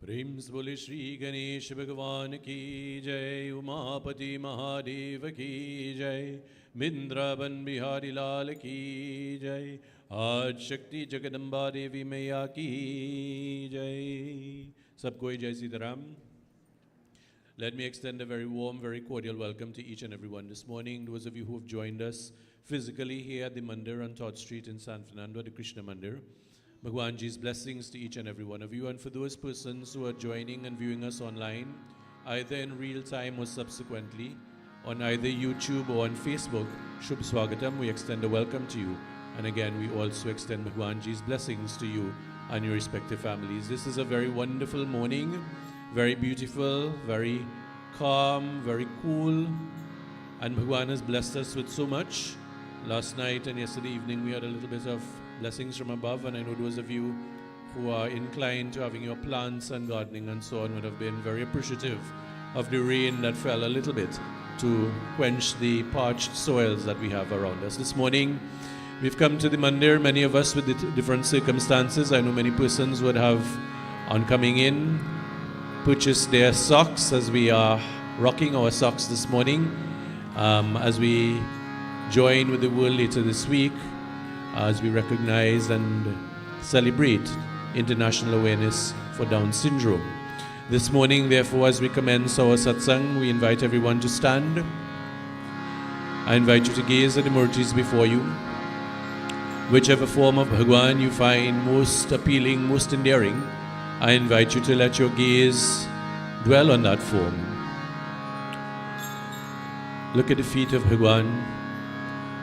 प्रेम से बोले श्री गणेश भगवान की जय, उमापति महादेव की जय, मिंद्रावन बिहारी लाल की जय। आज शक्ति जगदम्बा देवी मैया की जय। सबको जय Sitaram. Let me extend a very warm, very cordial welcome to each and everyone this morning. Those of you who have joined us physically here at the Mandir on Todd Street in San Fernando, the Krishna Mandir. Bhagwanji's blessings to each and every one of you. And for those persons who are joining and viewing us online, either in real time or subsequently, on either YouTube or on Facebook, Shubh Swagatam, we extend a welcome to you. And again, we also extend Bhagwanji's blessings to you and your respective families. This is a very wonderful morning, very beautiful, very calm, very cool. And Bhagwan has blessed us with so much. Last night and yesterday evening, we had a little bit of blessings from above, and I know those of you who are inclined to having your plants and gardening and so on would have been very appreciative of the rain that fell a little bit to quench the parched soils that we have around us. This morning, we've come to the Mandir, many of us with different circumstances. I know many persons would have, on coming in, purchased their socks as we are rocking our socks this morning, as we join with the world later this week, as we recognize and celebrate International Awareness for Down Syndrome. This morning, therefore, as we commence our satsang, we invite everyone to stand. I invite you to gaze at the murtis before you. Whichever form of Bhagwan you find most appealing, most endearing, I invite you to let your gaze dwell on that form. Look at the feet of Bhagwan.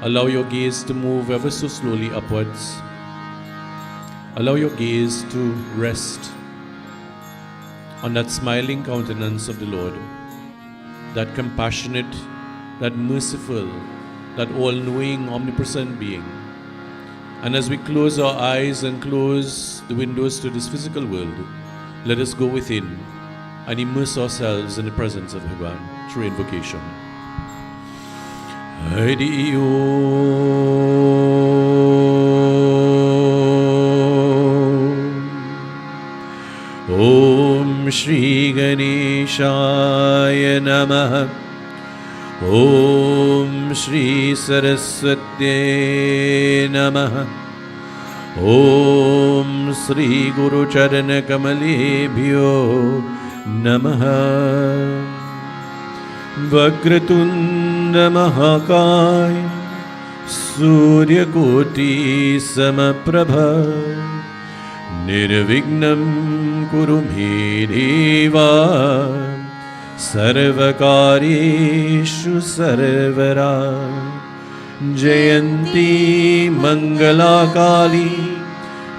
Allow your gaze to move ever so slowly upwards. Allow your gaze to rest on that smiling countenance of the Lord, that compassionate, that merciful, that all-knowing, omnipresent being. And as we close our eyes and close the windows to this physical world, let us go within and immerse ourselves in the presence of Bhagwan through invocation. Hari Om Shri Ganeshaya Namaha. Om Shri Saraswate Namaha. Om Shri Guru Charana Kamalebhyo Namaha. Vakratunda Mahakaya Surya Koti Samaprabha Nirvignam Kuru Me Deva Sarvakareshu Sarvara Jayanti Mangala Kali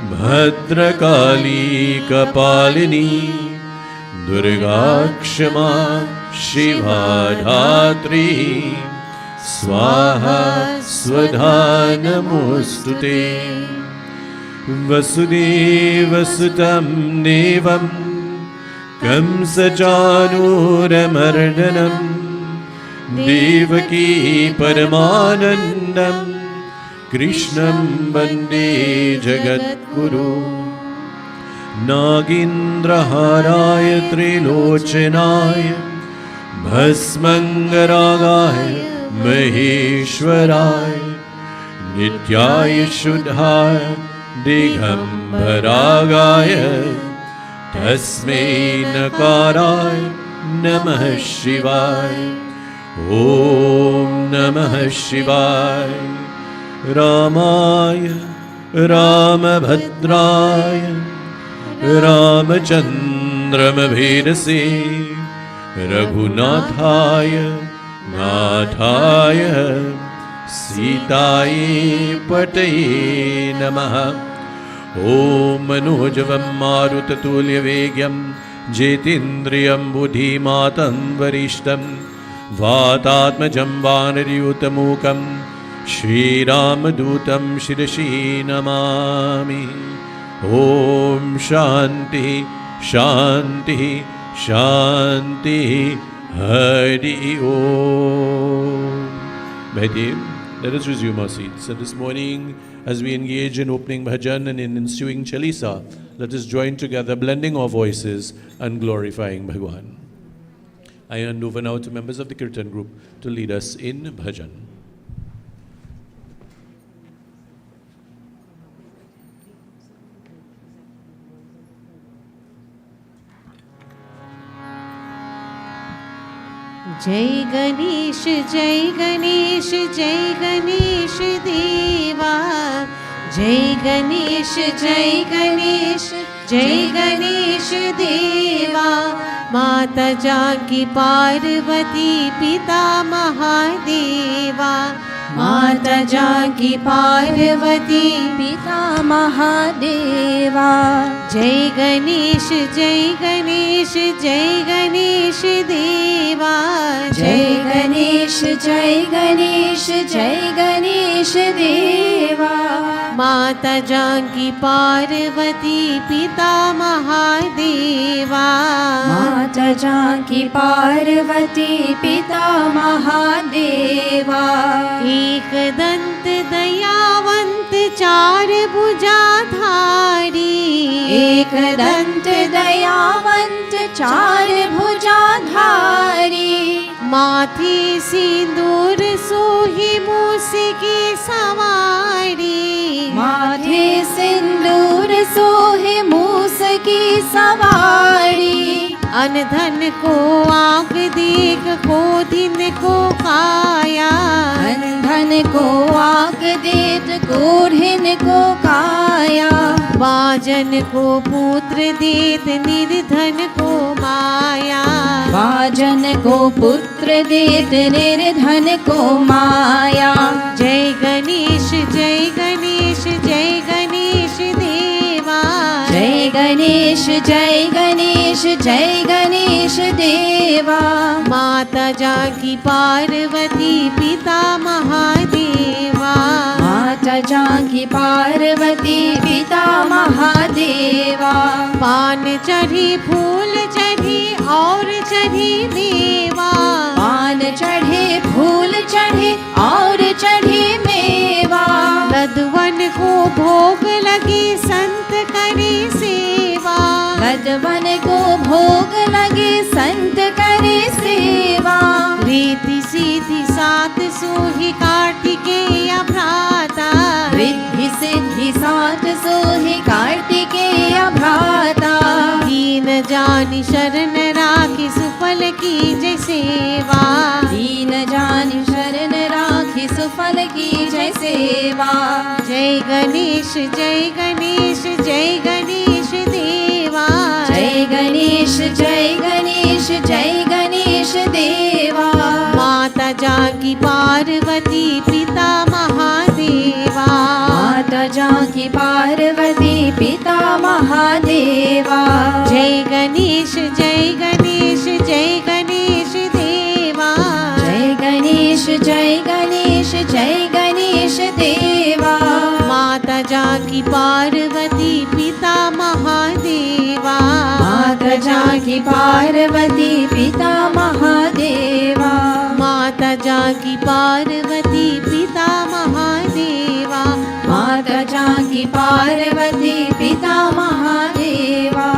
Bhadrakali Kapalini Durga Kshama Shiva Dhatri Swaha Swadha Namostute Vasudeva Sutam Devam Kamsachanuramardhanam Devaki Paramanandam Krishnam Vande Jagadguru Nagindraharaya Trilochanaya Bhasmangaragaya Maheshwaraya Nityaya Shuddhaya Digambaragaya Tasmai Nakaraya Namah Shivaya Om Namah Shivaya Ramaya Ramabhadraya Ramachandramabhedase Raghunathaya Nathaya Sitaye Pataye Namaha. Om Manojavam Marutatulyavagyam Jetindriyam Buddhimatam Varishtam Vatatmajam Vanariyutamukam Shri Ramadutam Shirashi Namami. Om Shanti Shanti Shanti Hari Om. Behave. Let us resume our seats. So this morning, as we engage in opening bhajan and in ensuing chalisa, let us join together, blending our voices and glorifying Bhagwan. I hand over now to members of the Kirtan group to lead us in bhajan. जय गणेश जय गणेश जय गणेश देवा जय गणेश जय गणेश जय गणेश देवा माता जानकी पार्वती पिता महादेवा माता जानकी पार्वती पिता महादेवा जय गणेश जय गणेश जय गणेश देवा जय गणेश जय गणेश जय गणेश देवा माता जानकी पार्वती पिता महादेवा माता जानकी पार्वती पिता महादेवा एक दंत दयावंत चार भुजाधारी एक दंत दयावंत चार भुजाधारी माथे सिंदूर सोहे मूस की सवारी माथे सिंदूर सोहे मूस की सवारी अनधन को आँख देख को दिन को काया अनधन को आँख देख को दिन को काया बाजन को पुत्र देत निर्धन को माया बाजन को पुत्र देत निर्धन को माया जय गणेश जय गणेश जय गणेश देवा जय गणेश जय गणेश जय गणेश देवा माता जानकी पार्वती पिता महादेवा माता जानकी पार्वती पिता महादेवा पान चढ़ी फूल चढ़ी और चढ़ी मेवा पान चढ़े फूल चढ़े और चढ़े मेवा लदवन को भोग लगी संत करे सेवा लदवन को भोग लगे संत करे सेवा रीति सीधी सात सोही कार्तिकेय भ्राता रिद्धि सिद्धि सात सोही कार्तिकेय भ्राता दीन जानी शरण राखी सुफल की जय सेवा दीन जानी शरण राखी सुफल की जय सेवा जय गणेश जय गणेश जय गणेश देवा जय गणेश जय गणेश जय गणेश देवा माता जानकी पार्वती पिता महादेवा माता जानकी पार्वती पिता महादेवा जय गणेश जय गणेश जय गणेश देवा जय गणेश जय गणेश जय गणेश देवा माता जानकी पार्वती पिता महादेवा माता जानकी पार्वती पिता महादेवा माता जानकी पार्वती पिता महादेवा माता जानकी पार्वती पिता महादेवा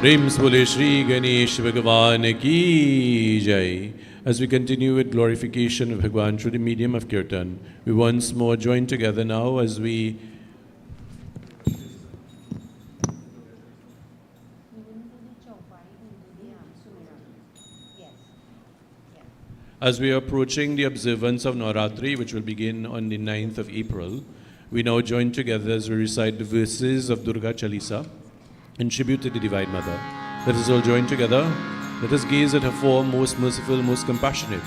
प्रेम से बोले श्री गणेश भगवान की जय. As we continue with glorification of Bhagwan through the medium of Kirtan, we once more join together now as we are approaching the observance of Navratri, which will begin on the 9th of April. We now join together as we recite the verses of Durga Chalisa in tribute to the Divine Mother. Let us all join together. Let us gaze at her form, most merciful, most compassionate,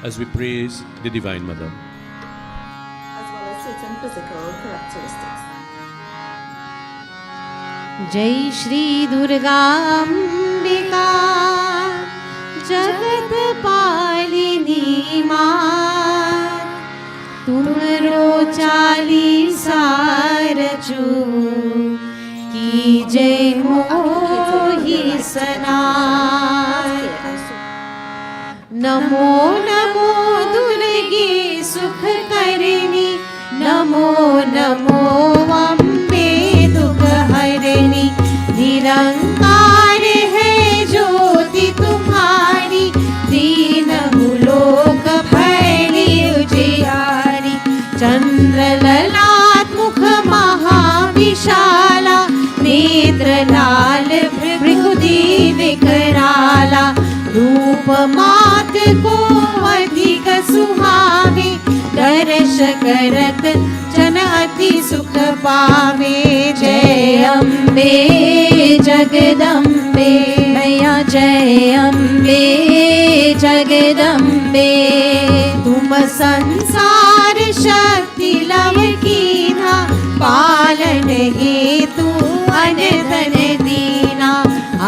as we praise the Divine Mother. As well as certain physical characteristics. जय श्री दुर्गा अंबिका जगत पालिनी माँ तुमरो चालीसा रचू की जय मोहि सनाथ नमो नमो दुर्गे सुख करे विशाला नेत्र लाल भृगुदी विकराला रूप मात को अधिक सुहावे दर्श करत जन अति सुख पावे जय अम्बे जगदम्बे मैया जय अम्बे जगदम्बे तुम संसार शक्ति लव कीना पालन हेतु अनधन दीना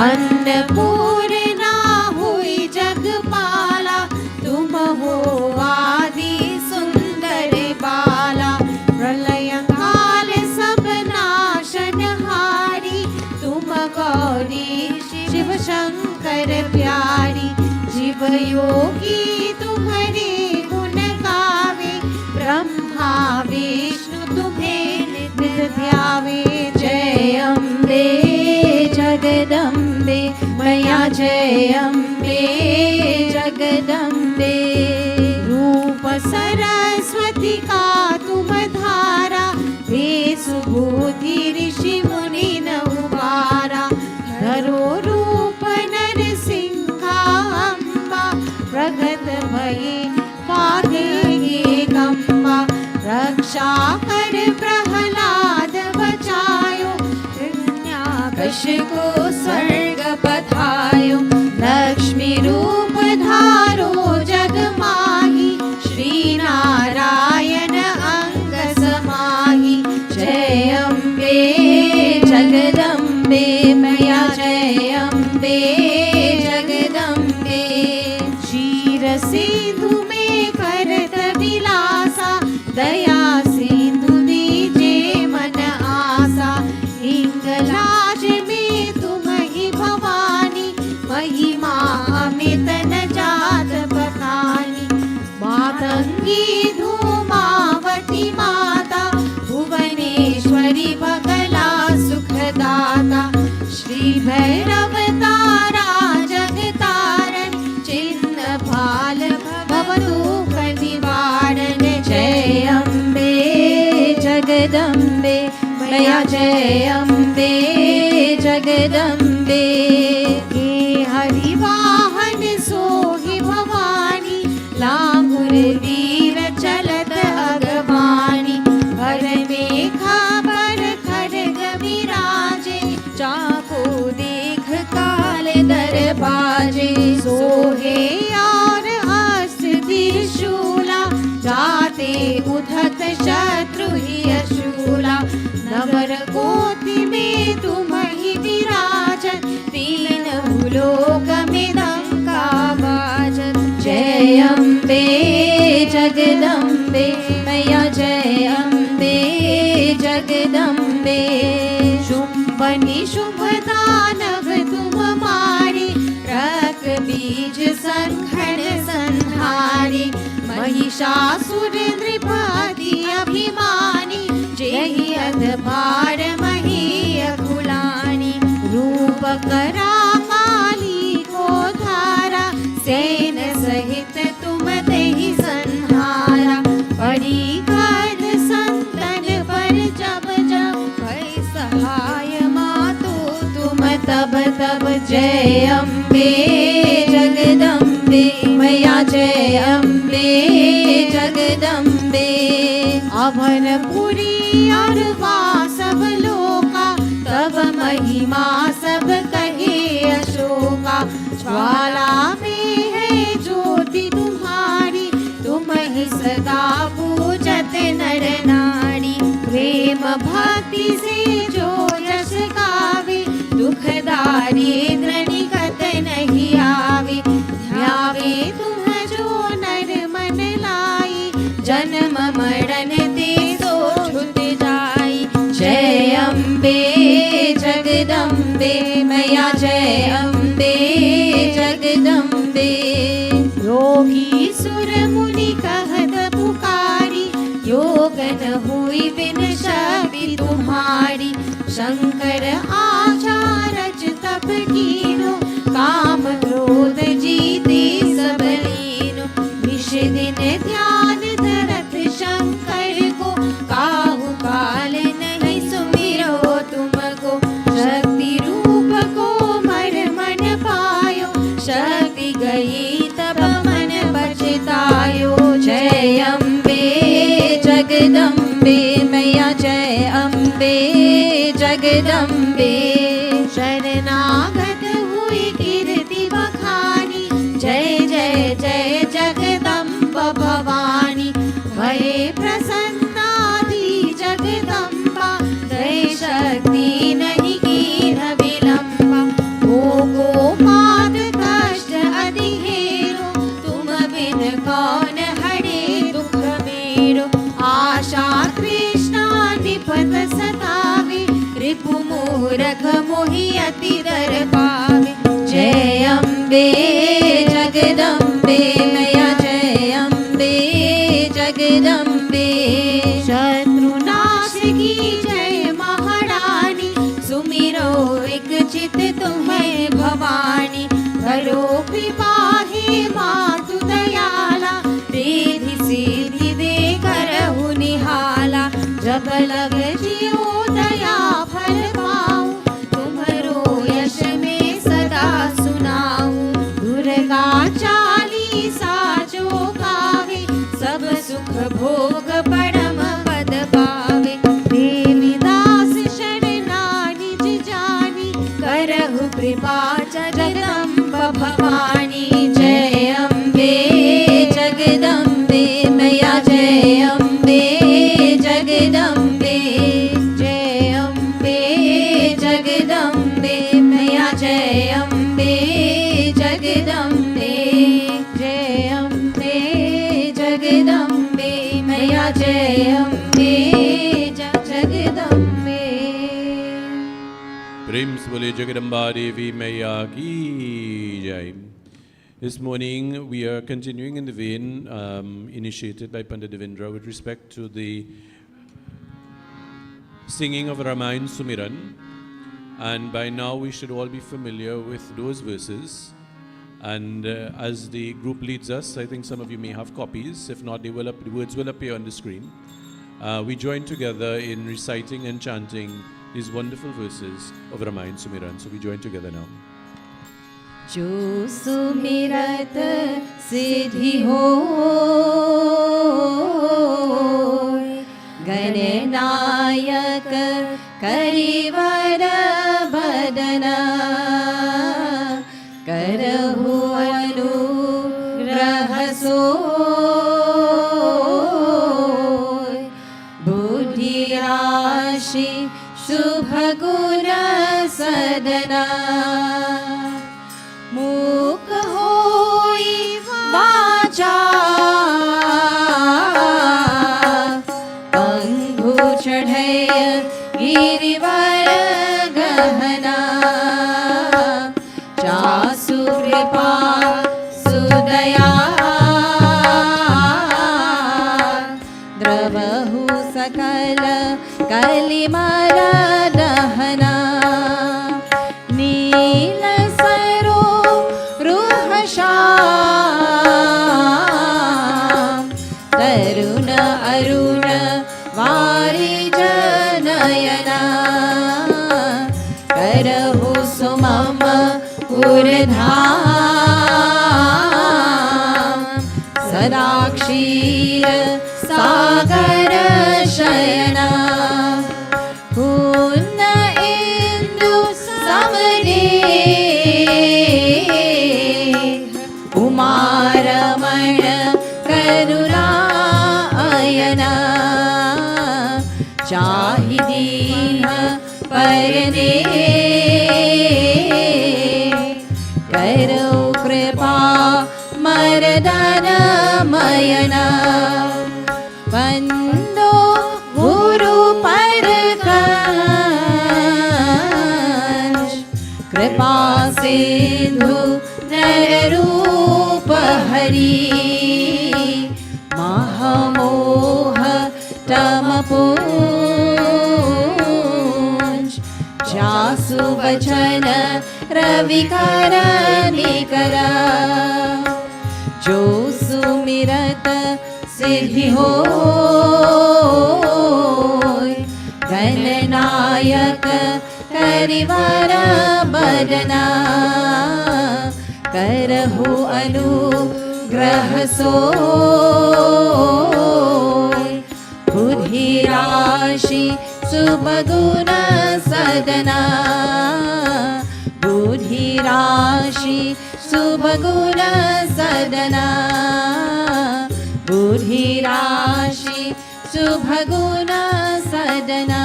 अन्नपूर्णा हुई जगपाला तुम हो आदि सुंदर बाला प्रलय काल सब नाशनहारी तुम गौरी शिव शंकर प्यारी जीव योगी तुम्हारे गुण गावे ब्रह्मा विष्णु तुम्हें नित्य ध्यावे जय अम्बे जगदम्बे मैया जय अम्बे जगदम्बे रूप सरस्वती का तुम धारा सुबुद्धि ऋषि मुनि न उबारा धरो रूप नरसिंहा अम्बा प्रगट भये मागे गंबा रक्षा कर प्रहलाद बचायो हिरण्याकश को स्वर्ग पधायो लक्ष्मी रूप धारो जग माही श्री नारायण अंग समाही जय अम्बे जगदम्बे मैया जय अम्बे जगदम्बे क्षीर सिंधु में करत विलासा दया सिंधु दीजे मन आसा हिंगलाज में तुम ही भवानी महिमा अमित न जात बखानी मातंगी धूमावती माता भुवनेश्वरी बगला सुखदाता श्री भैरव तारा जगतारण चिन्ह भाल भवदुख निवारण जय अम्बे जगदम्बे मैया जय अम्बे जगदम्बे हे हरिवाहन सोहि भवानी लांगुर वीर चलत अगवानी भर में खबर खड्ग विराजे चाको देख काल दरबाजे सोहे और हस्त त्रिशूला जाते उधत शत्रु ही अशूला नगर कोटि में तुम ही विराजन तीन लोक में डंका बाजन जय अम्बे जगदम्बे मैया जय अम्बे जगदम्बे शुंभ निशुंभ दानव तुम मारी रक बीज संघन संहारी महिषासुर नृपति अभिमानी जेहि अधभार मही अकुलानी रूप करा काली को धारा सेन सहित तुम देहि संहारा पड़ी गद संतन पर जब जब भय सहाय मातु तुम तब तब जय अम्बे जगदम्बे मैया जय अम्बे जगदम्बे अभरपुरी और वासव लोका तब महिमा सब कहे अशोका ज्वाला में है ज्योति तुम्हारी तुम ही सदा पूजत नर नारी प्रेम भक्ति से जो यश गावे दुख दारिद्र निकट नहीं आवे ध्यावे तुम जो नर मन लाई जन्म मरण ते सो छुट जाई जय अम्बे जगदम्बे मैया जय अम्बे जगदम्बे योगी सुर मुनि कहत पुकारी योग न हुई बिन शक्ति तुम्हारी शंकर आचारज तप कीनो काम क्रोध जीते सब लीनो निश दिन ध्यान धरत शंकर को काहू काल नहीं सुमिर अम्बे जगदम्बे शरणागत हुई कीर्ति बखानी जय जय जय जगदम्ब भवानी भये प्रसन्नादि जगदम्बा जय शक्ति नहीं कीन विलम्बा ओ गोपाद कष्ट अधिहेरो तुम बिन कौन हरे दुख मेरो आशा कृष्णा निपत सतावे रिपु मूरख मोहि अति दर पावे जय अम्बे जगदम्बे मैया जय अम्बे जगदम्बे शत्रुनाश की जय महारानी सुमिरो एक चित तुम्हें भवानी करो कृपा हे मातु दयाला रिद्धि सिद्धि दे करहु निहाला जब लग जियो दया फल पाऊं तुम्हरो यश में सदा सुनाऊं दुर्गा चालीसा जो गावे सब सुख भोग परम पद पावे देवी दास शरणा निज जानी करहु कृपा जगदम्ब भवानी जय अम्बे जगदम्बे मैया जय अम्बे जगदम्बे जय अम्बे जगदम्बे मैया जय अम्बे जगदम्बे जय अम्बे जगदम्बे मैया जय अम्बे जगदम्बे प्रेम से बोले जगदम्बा देवी मैया की जय. This morning we are continuing in the vein initiated by Pandit Devendra with respect to the singing of Ramayana Sumiran, and by now we should all be familiar with those verses, and as the group leads us, I think some of you may have copies. If not, the words will appear on the screen. We join together in reciting and chanting these wonderful verses of Ramayana Sumiran. So we join together now. जो सुमिरत सिद्धि हो गणनायक करिवर बदना करहु अनुग्रह सोय बुद्धि राशि शुभ गुण सदना मूक होई वाचा अंगु चढ़य गिरिवर गहना चासु कृपा सुदया द्रवहु सकल कलिमर दहना नील सरो तरुण अरुण वारि जनयना करहु सुमम पुरधाम सदा क्षीर सागर शयना पूर्ण इंदु समने उमारमण करुणायना चाहि दीन परने करो कृपा मरदन मयना वंदो गुरु परकंज कृपा सिंधु रूप हरि महामोह तमपुंज जासु वचन रविकर निकरा जो सुमिरत सिद्धि हो गणनायक करिवर बदना करहु अनुग्रह सोय बुद्धि राशि सुभगुण सदना बुद्धि राशि सुभगुण सदना बुद्धि राशि सुभगुण सदना।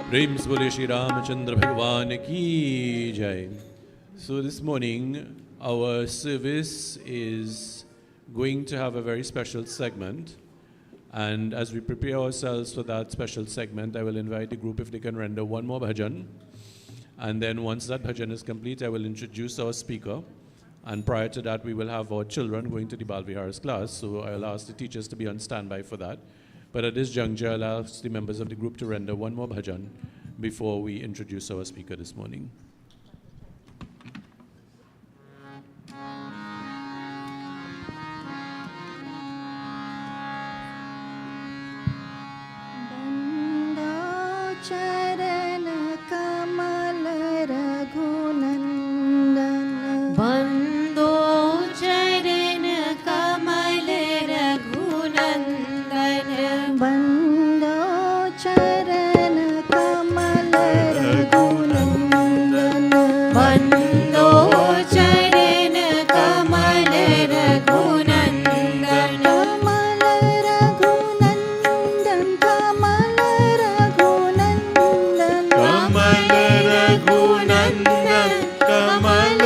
प्रेम से बोले श्री रामचंद्र भगवान की जय। So this morning our service is going to have a very special segment, and as we prepare ourselves for that special segment, I will invite the group if they can render one more bhajan, and then once that bhajan is complete, I will introduce our speaker, and prior to that we will have our children going to the Bal Vihar's class, so I'll ask the teachers to be on standby for that. But at this juncture, I'll ask the members of the group to render one more bhajan before we introduce our speaker this morning. चरण कमल रघुनंदन बंदो चरण कमल रघुनंदन बंदो चरण कमल रघुनंदन बंदो चरण कमल रघुनंदन कमल रघुनंदन कमल रघुनंदन कमल रघुनंदन कमल रघुनंदन कमल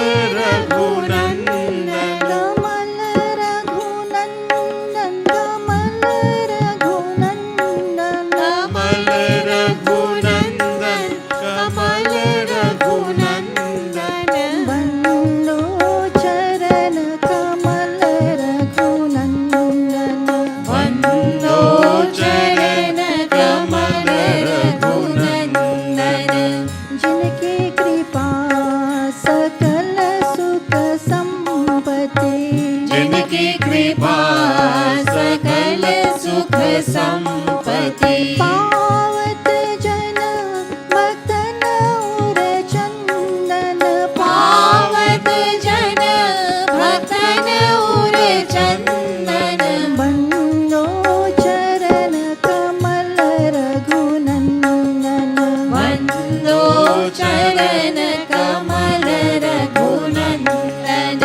रघुनंदन कमल रघुनंदन कमल रघुनंदन कमल रघुनंदन बंदो चरण कमल रघुनंदन बंदो चरण कमल रघुनंदन जिनकी कृपा सकल सुख संपत्ति जिनकी कृपा सकल सुख संपत्ति पावत जन भक्तन उर चंदन पावत जन भक्तन उर चंदन बंदो चरण कमल रघुनंदन बंदो चरण कमल रघुनंदन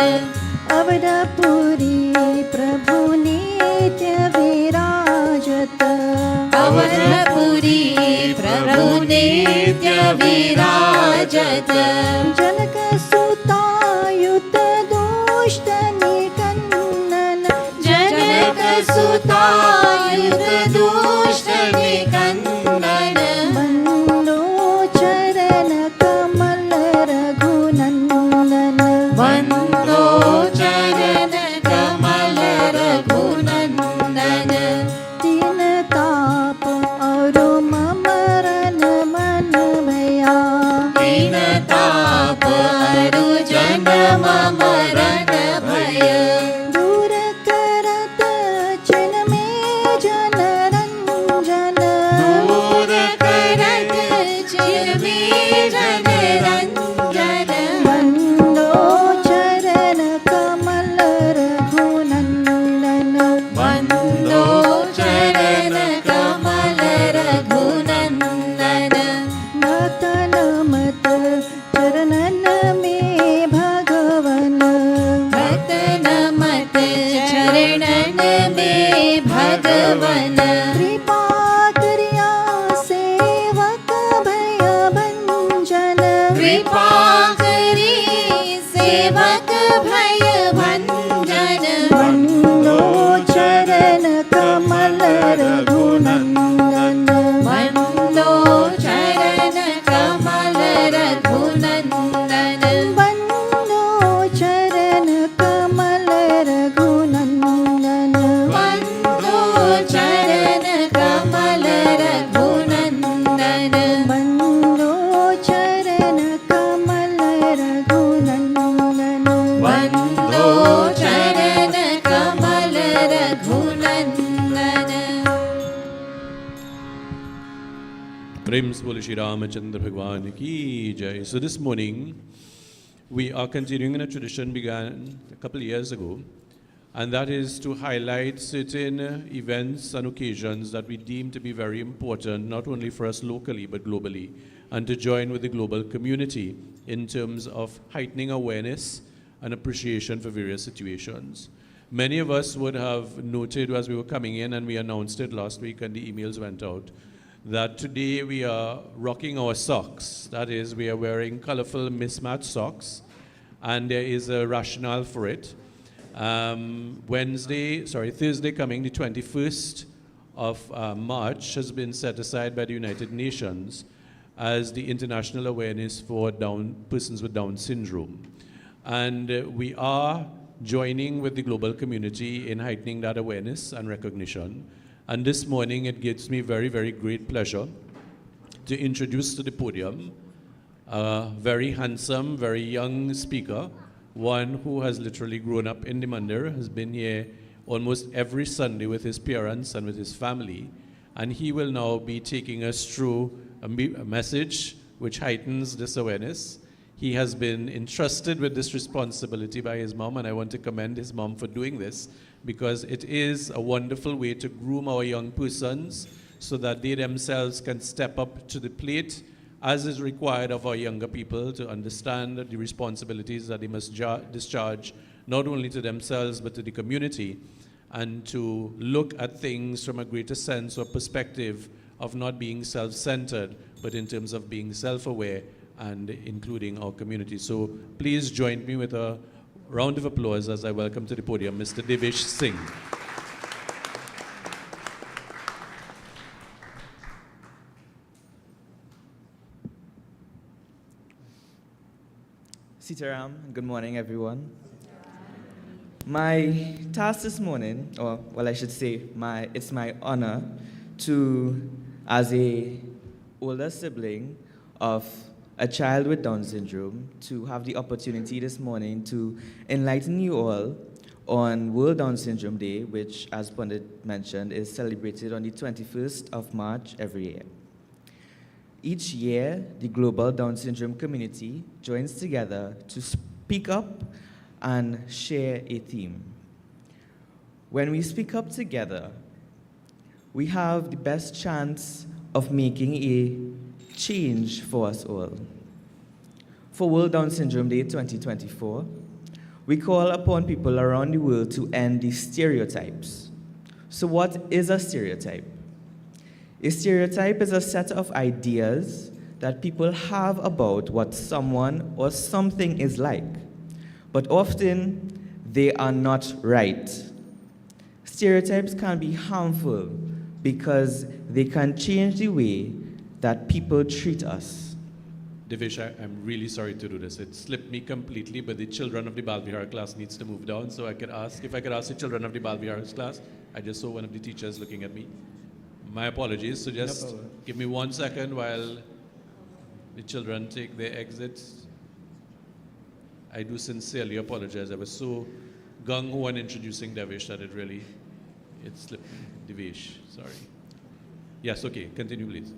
अवधपुरी प्रभु नित्य विराजत अवधपुरी प्रभु नित्य विराजत जनक सुतायुत दुष्ट निकंदन जनक सुतायुध दुष्ट निकंदन बंदो चरण कमल रघुनंदन बंदो चरण कमल रघुनंदन तीन ताप और ममरण मन भया तीन ताप अरु जन्म मरण भय दूर करत चिन में जन रंजन दूर करत चिरमी जन रंजन बंदो चरण कमल रघुनंदन बंदो चरण कमल रघुनंदन भक्तन मत चरणन में भगवन भक्तन मत चरणन में भगवन कृपा करिया सेवक भय भंजन कृपा करी सेवक भय भंजन बंदो चरण कमल रघुनंदन बंदो चरण कमल रघुनंदन बंदो चरण कमल रघुनंदन बंदो चरण कमल रघुनंदन बंदो चरण कमल रघुनंदन बंदो चरण कमल Raghunandan. Prem se bole Shri Ramachandra Bhagwan ki jai. So this morning we are continuing in a tradition began a couple of years ago and that is to highlight certain events and occasions that we deem to be very important, not only for us locally but globally, and to join with the global community in terms of heightening awareness and appreciation for various situations. Many of us would have noted as we were coming in, and we announced it last week and the emails went out, that today we are rocking our socks. That is, we are wearing colorful mismatched socks, and there is a rationale for it. Thursday coming, the 21st of March, has been set aside by the United Nations as the International Awareness for Persons with Down Syndrome. And we are joining with the global community in heightening that awareness and recognition. And this morning, it gives me very, very great pleasure to introduce to the podium a very handsome, very young speaker, one who has literally grown up in the Mandir, has been here almost every Sunday with his parents and with his family. And he will now be taking us through a message which heightens this awareness. He has been entrusted with this responsibility by his mom, and I want to commend his mom for doing this, because it is a wonderful way to groom our young persons so that they themselves can step up to the plate as is required of our younger people, to understand the responsibilities that they must discharge not only to themselves but to the community, and to look at things from a greater sense or perspective of not being self-centered, but in terms of being self-aware and including our community. So please join me with a round of applause as I welcome to the podium Mr. Devesh Singh. Sitaram, good morning, everyone. My task this morning, I should say, it's my honor to, as a older sibling of a child with Down syndrome, to have the opportunity this morning to enlighten you all on World Down Syndrome Day, which, as Pandit mentioned, is celebrated on the 21st of March every year. Each year, the global Down syndrome community joins together to speak up and share a theme. When we speak up together, we have the best chance of making a change for us all. For World Down Syndrome Day 2024, we call upon people around the world to end the stereotypes. So what is a stereotype? A stereotype is a set of ideas that people have about what someone or something is like, but often they are not right. Stereotypes can be harmful because they can change the way that people treat us. Devesh, I'm really sorry to do this. It slipped me completely, but the children of the Balvihar class needs to move down, so if I could ask the children of the Balvihar class. I just saw one of the teachers looking at me. My apologies, so just give me 1 second while the children take their exits. I do sincerely apologize. I was so gung-ho on introducing Devesh that it slipped me. Devesh, sorry. Yes, okay, continue please.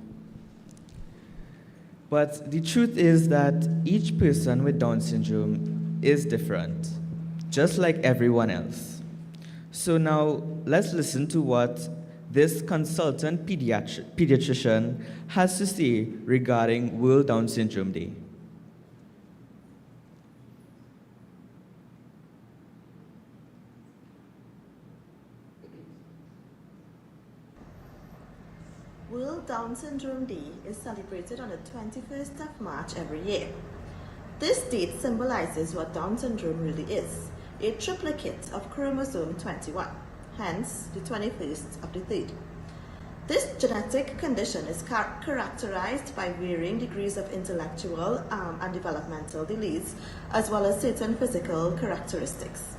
But the truth is that each person with Down syndrome is different, just like everyone else. So now let's listen to what this consultant pediatrician has to say regarding World Down Syndrome Day. World Down Syndrome Day is celebrated on the 21st of March every year. This date symbolizes what Down syndrome really is, a triplicate of chromosome 21, hence the 21st of the 3rd. This genetic condition is characterized by varying degrees of intellectual and developmental delays, as well as certain physical characteristics.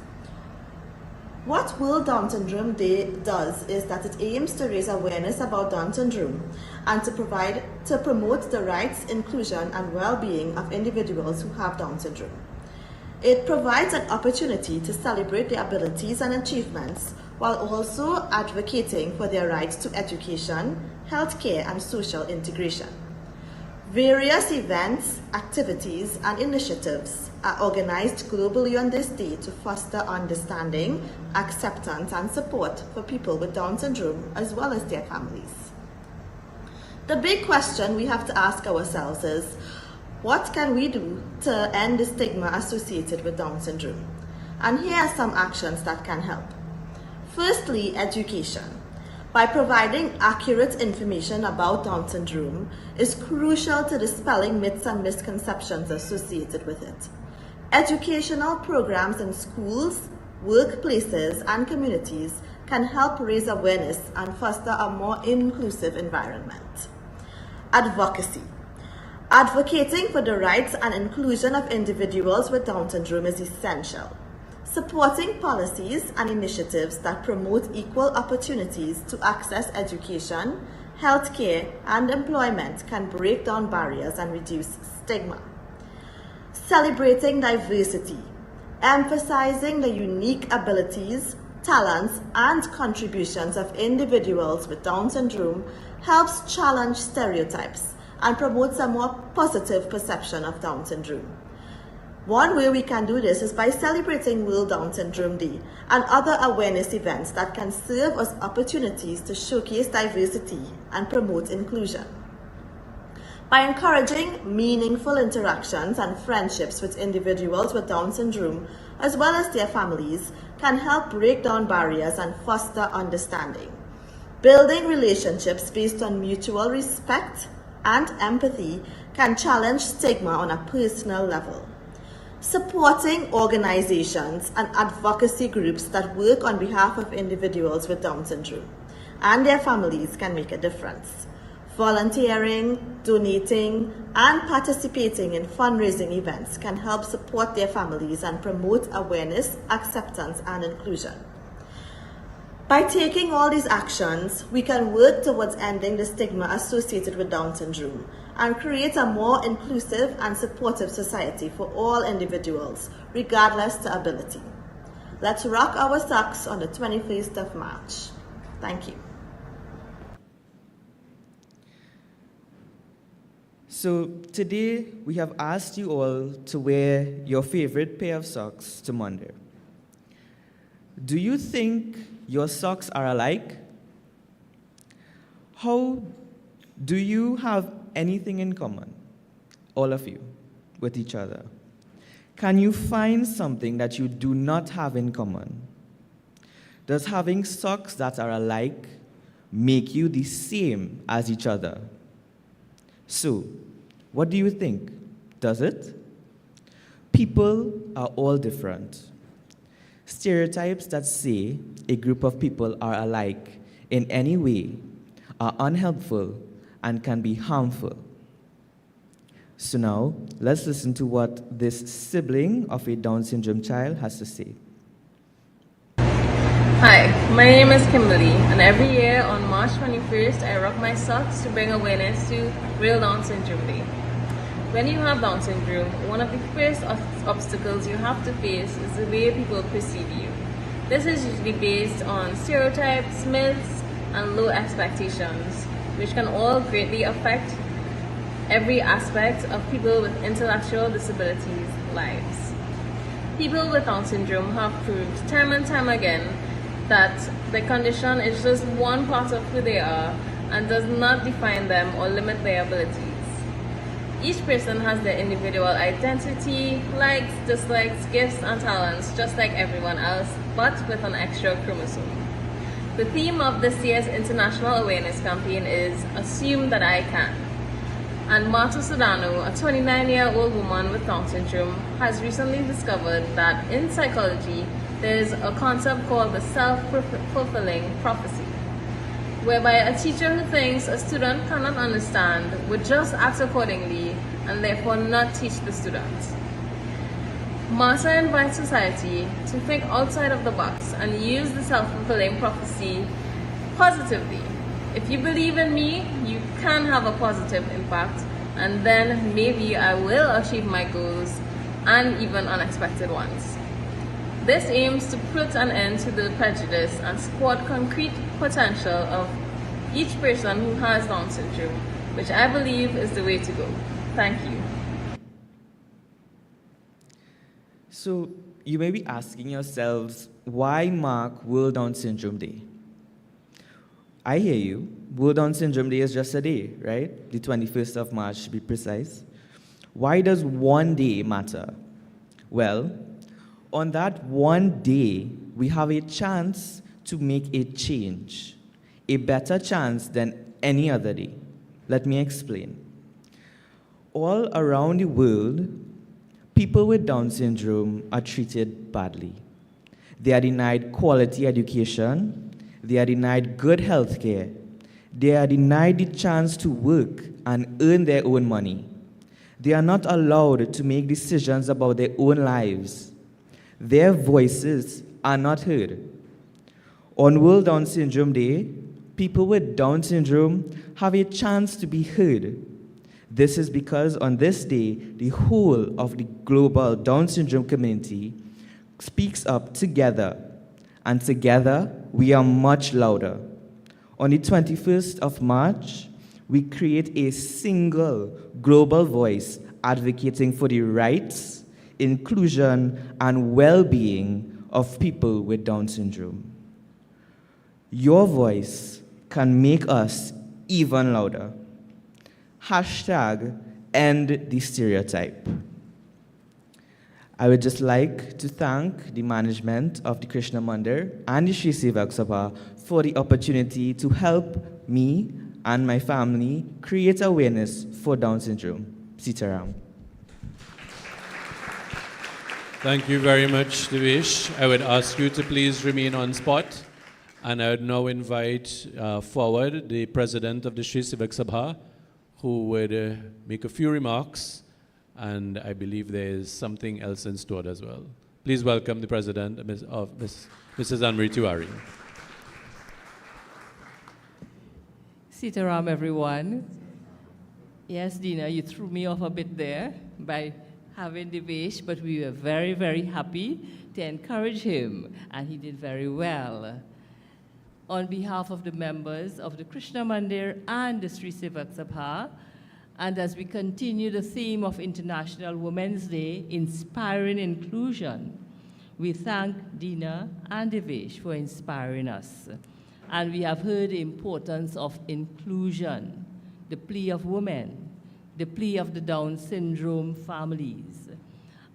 What World Down Syndrome Day does is that it aims to raise awareness about Down syndrome and to promote the rights, inclusion, and well-being of individuals who have Down syndrome. It provides an opportunity to celebrate their abilities and achievements while also advocating for their rights to education, healthcare, and social integration. Various events, activities, and initiatives are organized globally on this day to foster understanding, acceptance, and support for people with Down syndrome as well as their families. The big question we have to ask ourselves is, what can we do to end the stigma associated with Down syndrome? And here are some actions that can help. Firstly, education. By providing accurate information about Down syndrome is crucial to dispelling myths and misconceptions associated with it. Educational programs in schools, workplaces, and communities can help raise awareness and foster a more inclusive environment. Advocacy. Advocating for the rights and inclusion of individuals with Down syndrome is essential. Supporting policies and initiatives that promote equal opportunities to access education, healthcare, and employment can break down barriers and reduce stigma. Celebrating diversity, emphasizing the unique abilities, talents, and contributions of individuals with Down syndrome helps challenge stereotypes and promotes a more positive perception of Down syndrome. One way we can do this is by celebrating World Down Syndrome Day and other awareness events that can serve as opportunities to showcase diversity and promote inclusion. By encouraging meaningful interactions and friendships with individuals with Down syndrome, as well as their families, can help break down barriers and foster understanding. Building relationships based on mutual respect and empathy can challenge stigma on a personal level. Supporting organizations and advocacy groups that work on behalf of individuals with Down syndrome and their families can make a difference. Volunteering, donating, and participating in fundraising events can help support their families and promote awareness, acceptance, and inclusion. By taking all these actions, we can work towards ending the stigma associated with Down syndrome and create a more inclusive and supportive society for all individuals, regardless of ability. Let's rock our socks on the 21st of March. Thank you. So today we have asked you all to wear your favorite pair of socks to Monday. Do you think your socks are alike? How do you have anything in common, all of you, with each other? Can you find something that you do not have in common? Does having socks that are alike make you the same as each other? So, what do you think? Does it? People are all different. Stereotypes that say a group of people are alike in any way are unhelpful and can be harmful. So now, let's listen to what this sibling of a Down syndrome child has to say. Hi, my name is Kimberly, and every year on March 21st, I rock my socks to bring awareness to Real Down Syndrome Day. When you have Down syndrome, one of the first obstacles you have to face is the way people perceive you. This is usually based on stereotypes, myths, and low expectations, which can all greatly affect every aspect of people with intellectual disabilities' lives. People with Down syndrome have proved time and time again that the condition is just one part of who they are and does not define them or limit their abilities. Each person has their individual identity, likes, dislikes, gifts, and talents just like everyone else, but with an extra chromosome. The theme of this year's International Awareness Campaign is Assume That I Can. And Marta Sodano, a 29-year-old woman with Down syndrome, has recently discovered that in psychology, there is a concept called the self-fulfilling prophecy, whereby a teacher who thinks a student cannot understand would just act accordingly and therefore not teach the student. Marta invites society to think outside of the box and use the self-fulfilling prophecy positively. If you believe in me, you can have a positive impact, and then maybe I will achieve my goals and even unexpected ones. This aims to put an end to the prejudice and support concrete potential of each person who has Down syndrome which I believe is the way to go. Thank you. So you may be asking yourselves, why mark World Down Syndrome Day? I hear you. World Down Syndrome Day is just a day, right? The 21st of March, to be precise. Why does one day matter? Well, on that one day, we have a chance to make a change, a better chance than any other day. Let me explain. All around the world, people with Down syndrome are treated badly. They are denied quality education. They are denied good health care. They are denied the chance to work and earn their own money. They are not allowed to make decisions about their own lives. Their voices are not heard. On World Down Syndrome Day, people with Down syndrome have a chance to be heard. This is because on this day, the whole of the global Down syndrome community speaks up together, and together we are much louder. On the 21st of March, we create a single global voice advocating for the rights, inclusion, and well-being of people with Down syndrome. Your voice can make us even louder. Hashtag end the stereotype. I would just like to thank the management of the Krishna Mandir and the Sri Sevak Sabha for the opportunity to help me and my family create awareness for Down syndrome. Sitaram. Thank you very much, Devesh. I would ask you to please remain on spot, and I would now invite forward the president of the Sri Sevak Sabha, who would make a few remarks, and I believe there is something else in store as well. Please welcome the president of Mrs. Anne-Marie Tiwari. Sitaram, everyone. Yes, Dina, you threw me off a bit there by having Devesh, but we were very, very happy to encourage him, and he did very well. On behalf of the members of the Krishna Mandir and the Sri Sevak Sabha, and as we continue the theme of International Women's Day, Inspiring Inclusion, we thank Dina and Devesh for inspiring us. And we have heard the importance of inclusion, the plea of women, the plea of the Down syndrome families.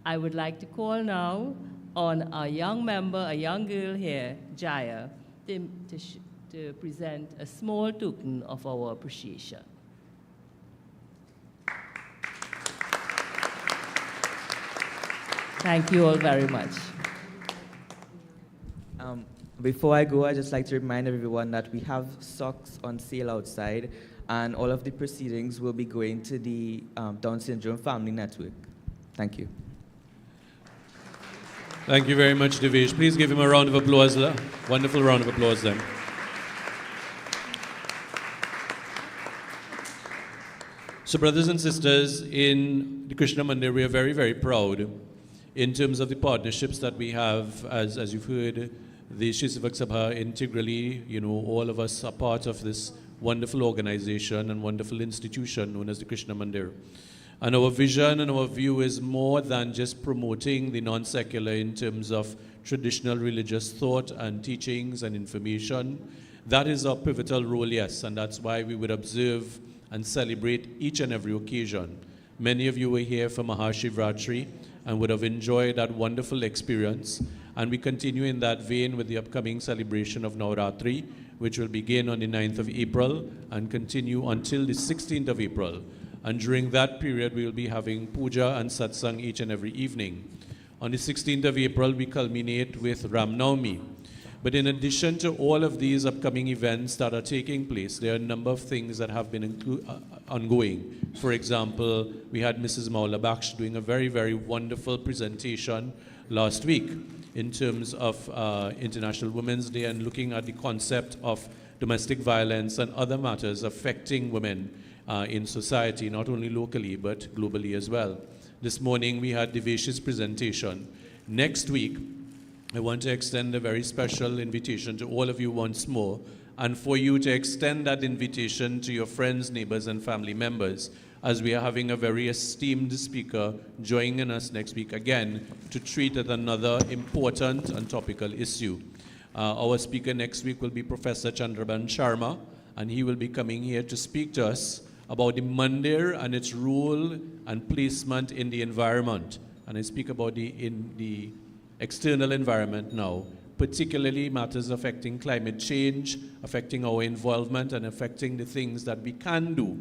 I would like to call now on a young member, a young girl here, Jaya, to present a small token of our appreciation. Thank you all very much. Before I go, I'd just like to remind everyone that we have socks on sale outside, and all of the proceedings will be going to the Down Syndrome Family Network. Thank you. Thank you very much, Devesh. Please give him a round of applause. Wonderful round of applause then. So brothers and sisters, in the Krishna Mandir, we are very, very proud in terms of the partnerships that we have, as you've heard, the Sri Sevak Sabha integrally, all of us are part of this wonderful organization and wonderful institution known as the Krishna Mandir. And our vision and our view is more than just promoting the non-secular in terms of traditional religious thought and teachings and information. That is our pivotal role, yes, and that's why we would observe and celebrate each and every occasion. Many of you were here for Mahashivratri and would have enjoyed that wonderful experience. And we continue in that vein with the upcoming celebration of Navratri, which will begin on the 9th of April and continue until the 16th of April. And during that period, we will be having puja and satsang each and every evening. On the 16th of April, we culminate with Ram Navami. But in addition to all of these upcoming events that are taking place, there are a number of things that have been ongoing. For example, we had Mrs. Maula Baksh doing a very, very wonderful presentation last week in terms of International Women's Day and looking at the concept of domestic violence and other matters affecting women in society, not only locally, but globally as well. This morning, we had Devesh's presentation. Next week, I want to extend a very special invitation to all of you once more and for you to extend that invitation to your friends, neighbors, and family members, as we are having a very esteemed speaker joining us next week again to treat at another important and topical issue. Our speaker next week will be Professor Chandraban Sharma, and he will be coming here to speak to us about the mandir and its role and placement in the environment. And I speak about the external environment now, particularly matters affecting climate change, affecting our involvement, and affecting the things that we can do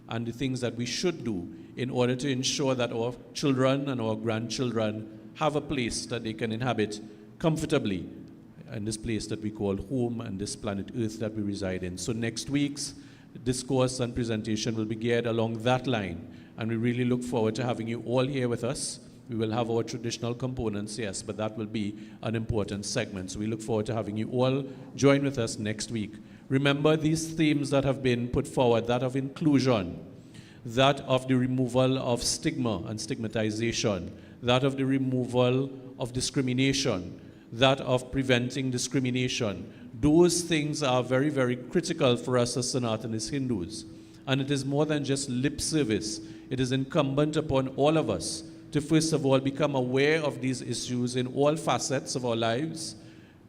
and the things that we should do in order to ensure that our children and our grandchildren have a place that they can inhabit comfortably in this place that we call home and this planet Earth that we reside in. So next week's discourse and presentation will be geared along that line, and we really look forward to having you all here with us. We will have our traditional components, yes, but that will be an important segment. So we look forward to having you all join with us next week. Remember these themes that have been put forward, that of inclusion, that of the removal of stigma and stigmatization, that of the removal of discrimination, that of preventing discrimination. Those things are very, very critical for us as Sanatana Hindus. And it is more than just lip service. It is incumbent upon all of us to first of all become aware of these issues in all facets of our lives,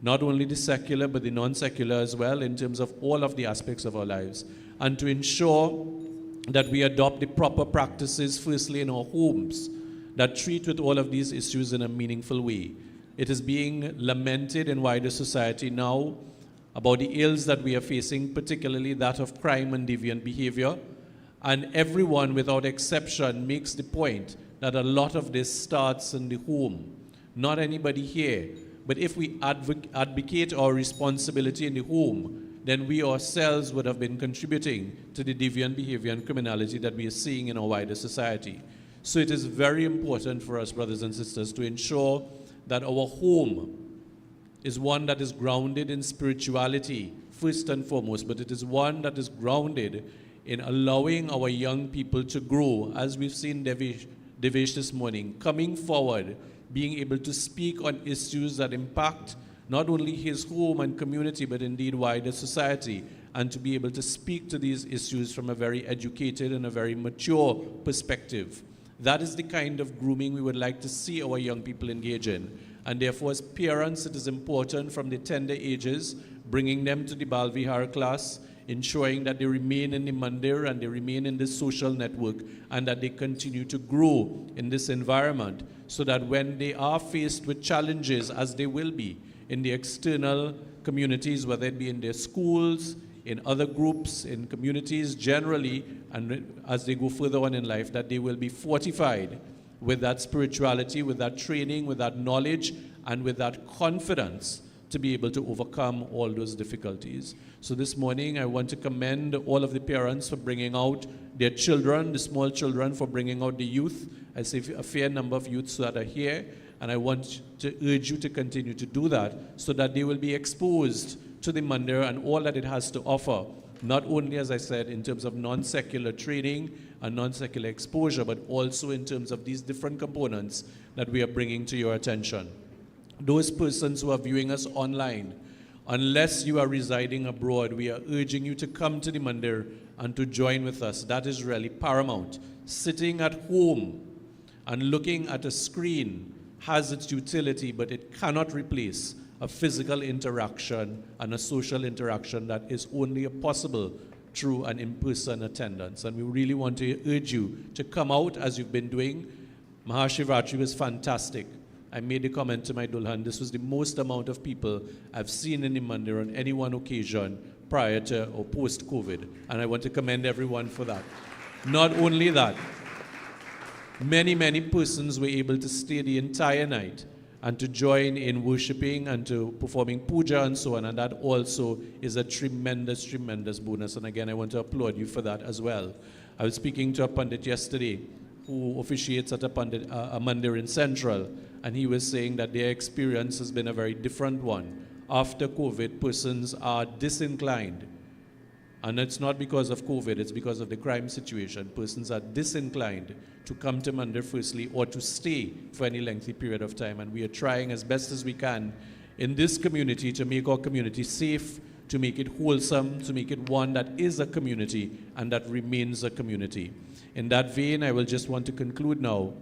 not only the secular but the non-secular as well, in terms of all of the aspects of our lives, and to ensure that we adopt the proper practices firstly in our homes that treat with all of these issues in a meaningful way. It is being lamented in wider society now about the ills that we are facing, particularly that of crime and deviant behavior, and everyone without exception makes the point that a lot of this starts in the home. Not anybody here, but if we advocate our responsibility in the home, then we ourselves would have been contributing to the deviant behavior and criminality that we are seeing in our wider society. So it is very important for us, brothers and sisters, to ensure that our home is one that is grounded in spirituality, first and foremost, but it is one that is grounded in allowing our young people to grow, as we've seen Devesh this morning, coming forward, being able to speak on issues that impact not only his home and community, but indeed wider society, and to be able to speak to these issues from a very educated and a very mature perspective. That is the kind of grooming we would like to see our young people engage in. And therefore, as parents, it is important from the tender ages, bringing them to the Bal Vihar class, ensuring that they remain in the mandir and they remain in this social network, and that they continue to grow in this environment, so that when they are faced with challenges, as they will be in the external communities, whether it be in their schools, in other groups, in communities generally, and as they go further on in life, that they will be fortified with that spirituality, with that training, with that knowledge, and with that confidence to be able to overcome all those difficulties. So this morning, I want to commend all of the parents for bringing out their children, the small children, for bringing out the youth. I see a fair number of youths that are here, and I want to urge you to continue to do that so that they will be exposed to the mandir and all that it has to offer, not only, as I said, in terms of non-secular training and non-secular exposure, but also in terms of these different components that we are bringing to your attention. Those persons who are viewing us online, unless you are residing abroad, we are urging you to come to the mandir and to join with us. That is really paramount. Sitting at home and looking at a screen has its utility, but it cannot replace a physical interaction and a social interaction that is only possible through an in-person attendance. And we really want to urge you to come out as you've been doing. Mahashivratri was fantastic. I made the comment to my Dulhan, this was the most amount of people I've seen in the mandir on any one occasion prior to or post-COVID. And I want to commend everyone for that. Not only that, many, many persons were able to stay the entire night and to join in worshiping and to performing puja and so on, and that also is a tremendous, tremendous bonus. And again, I want to applaud you for that as well. I was speaking to a Pandit yesterday who officiates at a mandir in Central, and he was saying that their experience has been a very different one. After COVID, persons are disinclined. And it's not because of COVID, it's because of the crime situation. Persons are disinclined to come to mandir firstly or to stay for any lengthy period of time. And we are trying as best as we can in this community to make our community safe, to make it wholesome, to make it one that is a community and that remains a community. In that vein, I will just want to conclude now,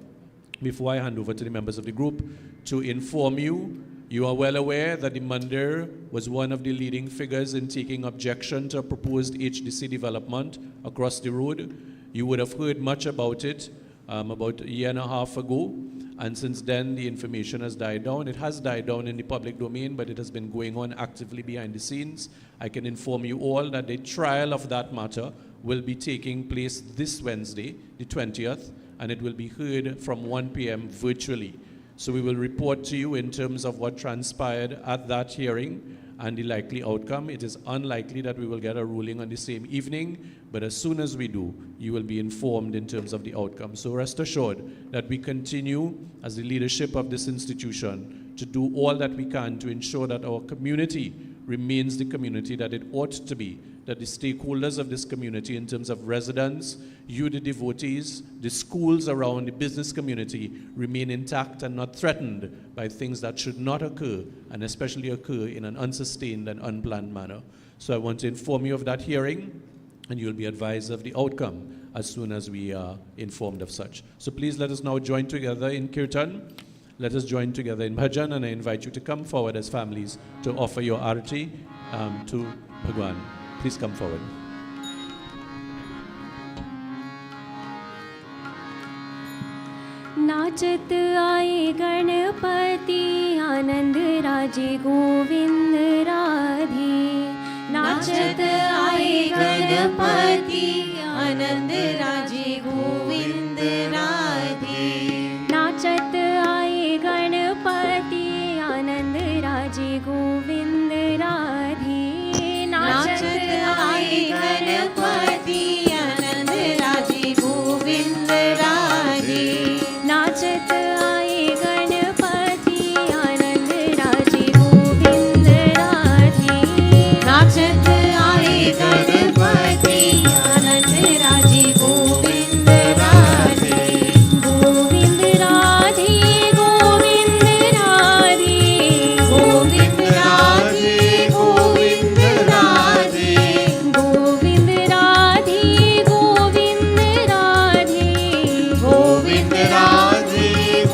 before I hand over to the members of the group, to inform you, you are well aware that the Mandir was one of the leading figures in taking objection to a proposed HDC development across the road. You would have heard much about it about a year and a half ago, and since then the information has died down. It has died down in the public domain, but it has been going on actively behind the scenes. I can inform you all that the trial of that matter will be taking place this Wednesday, the 20th, and it will be heard from 1 p.m. virtually. So we will report to you in terms of what transpired at that hearing and the likely outcome. It is unlikely that we will get a ruling on the same evening, but as soon as we do, you will be informed in terms of the outcome. So rest assured that we continue as the leadership of this institution to do all that we can to ensure that our community remains the community that it ought to be, that the stakeholders of this community in terms of residents, you the devotees, the schools around, the business community remain intact and not threatened by things that should not occur, and especially occur in an unsustained and unplanned manner. So I want to inform you of that hearing, and you'll be advised of the outcome as soon as we are informed of such. So please let us now join together in Kirtan. Let us join together in bhajan, and I invite you to come forward as families to offer your arati to Bhagwan. Please come forward. नाचत आए गणपति आनंद राजे गोविंद राधे नाचत आए गणपति आनंद राजे गोविंद राधे नाचत आए गणपति आनंद राजे गोविंद राधे नाचत आए गणपति आनंद राजे गोविंद राधे नाचत आए गणपति आनंद राजे गोविंद राधे नाचत आए गणपति आनंद राजे गोविंद राधे गोविंद राधे गोविंद राधे गोविंद राधे गोविंद राधे गोविंद राधे गोविंद राधे गोविंद राधे